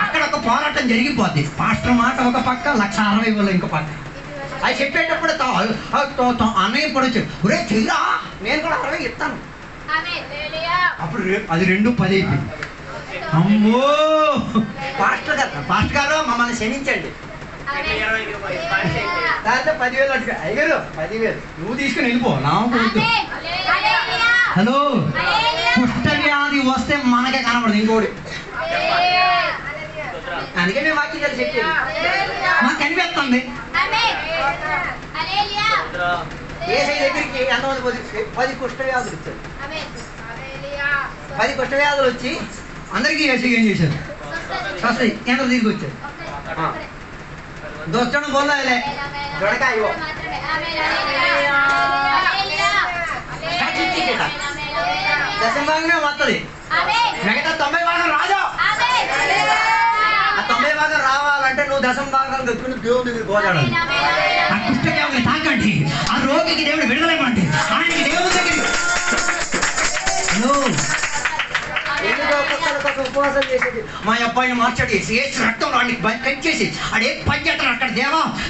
అక్కడ ఒక పోరాటం జరిగిపోద్ది పాస్టర్ మాట ఒక పక్క 1,60,000 ఇంకో పక్క అది చెప్పేటప్పుడు అన్నయ్య పడవచ్చు ఒరే చెయ్యరా నేను కూడా 60 ఇస్తాను అప్పుడు అది 2,10 అయిపోయింది అమ్మో పాస్టర్ గారు మమ్మల్ని క్షమించండి దాంతో 10,000 అట్టుగా అయ్యారు 10,000 నువ్వు తీసుకుని వెళ్ళిపో నాకు హలో కుష్ఠ వ్యాధి వస్తే మనకే కనబడదు ఇంకోటి అందుకే మేము వాక్యం చేసి చెప్పేది మాకు కనిపిస్తుంది ఏ సై దగ్గరికి ఎంతమంది 10 కుష్ఠ వ్యాధులు వచ్చారు 10 కుష్ఠ వ్యాధులు వచ్చి అందరికీ ఏసీ ఏం చేశారు స్వస్థ ఎంత తిరిగి వచ్చారు దోచడం పోలే దొడకాయో దశభాగమే వస్తుంది మిగతా 90 భాగం రాదు ఆ 90 భాగం రావాలంటే నువ్వు దశమ భాగాలు కట్టుకుని దేవుడి దగ్గర పోరాడాలి ఆ కుష్ఠవ్యాధిని తాకండి ఆ రోగికి దేవుడు విడుదలైవ్వండి ఆయనకి దేవుడి దగ్గర ఉపవాసం చేసేది మా అబ్బాయిని మార్చాడు వేసి రక్తం వాడిని కట్ చేసి ఆడే పని చేస్తాడు అక్కడ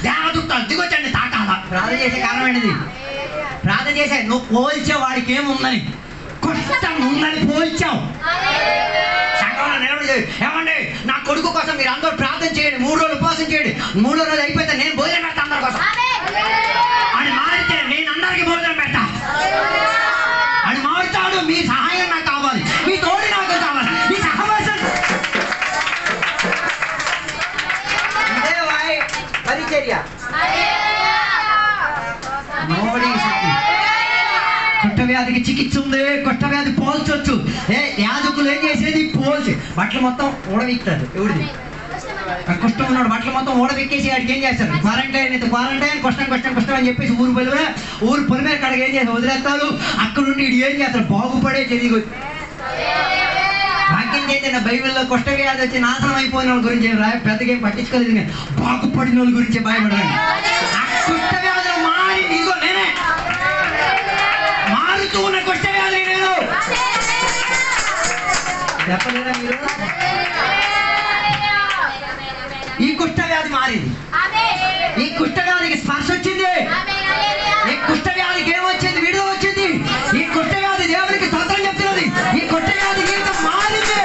దేవదూత దిగొచ్చండి తాకాల ప్రార్థన చేసే కారణం ఏంటిది ప్రార్థన చేసే నువ్వు పోల్చావు వాడికి ఏముందని కష్టం ఉందని పోల్చావు సంఘంలో నిలబడి ఏమండి నా కొడుకు కోసం మీరు అందరూ ప్రార్థన చేయండి 3 రోజులు ఉపవాసం చేయండి 3వ రోజు అయిపోతే నేను భోజనం పెడతా అందరి కోసం అని మారితే నేను అందరికి భోజనం పెడతా అని మారుతాడు మీ సహాయం నాకు కావాలి మీ తోడు నాకు కావాలి మీ సహవాసం ఇదే పరిచర్య కుష్ఠవ్యాధికి చికిత్స ఉంది కుష్ఠవ్యాధి పోల్చొచ్చు యాజకులు ఏం చేసేది పోల్చి బట్టలు మొత్తం ఊడవిక్తారు ఎవడిది కుష్ఠం ఉన్నాడు బట్టలు మొత్తం ఊడవిక్కేసి వాడికి ఏం చేస్తారు క్వారంటైన్ కుష్టం అని చెప్పేసి ఊరు పొలిమేర కాడికి ఏం చేస్తారు వదిలేస్తారు అక్కడ నుండి ఇడు ఏం చేస్తారు బాగుపడే జరిగి భాగ్యం గురించి ఏంటంటే బైబిల్లో కుష్ఠవ్యాధి వచ్చి నాశనం అయిపోయిన వాళ్ళ గురించి పెద్దగా ఏం పట్టించుకోలేదు, కానీ బాగుపడిన వాళ్ళ గురించి భయపడరండి. ఆ కుష్ఠవ్యాధులు మారి ఇదిగో నేనే మారుతూ ఉన్న కుష్ఠవ్యాధి నేను చెప్పలేదా మీరు? ఈ కుష్ఠవ్యాధి మారింది. ఈ కుష్ఠవ్యాధికి స్పర్శ వచ్చింది. ఈ కుష్ఠవ్యాధికి ఏమొచ్చింది? విడుదల వచ్చింది. ఈ కుష్ఠవ్యాధి దేవునికి స్తోత్రం చెప్తున్నది. ఈ కుష్ఠవ్యాధి జీవితం మారింది.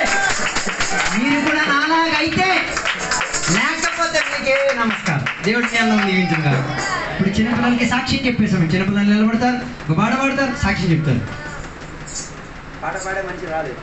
మీరు కూడా నాలాగైతే, లేకపోతే మీకే నమస్కారం. దేవుడి జ్ఞానం దీవించుగా. ఇప్పుడు చిన్నపిల్లలకి సాక్ష్యం చెప్పేసాము. చిన్నపిల్లలు నిలబడతారు, ఒక పాట పాడతారు, సాక్ష్యం చెప్తారు. పాట పాడే మంచి రాలేదు.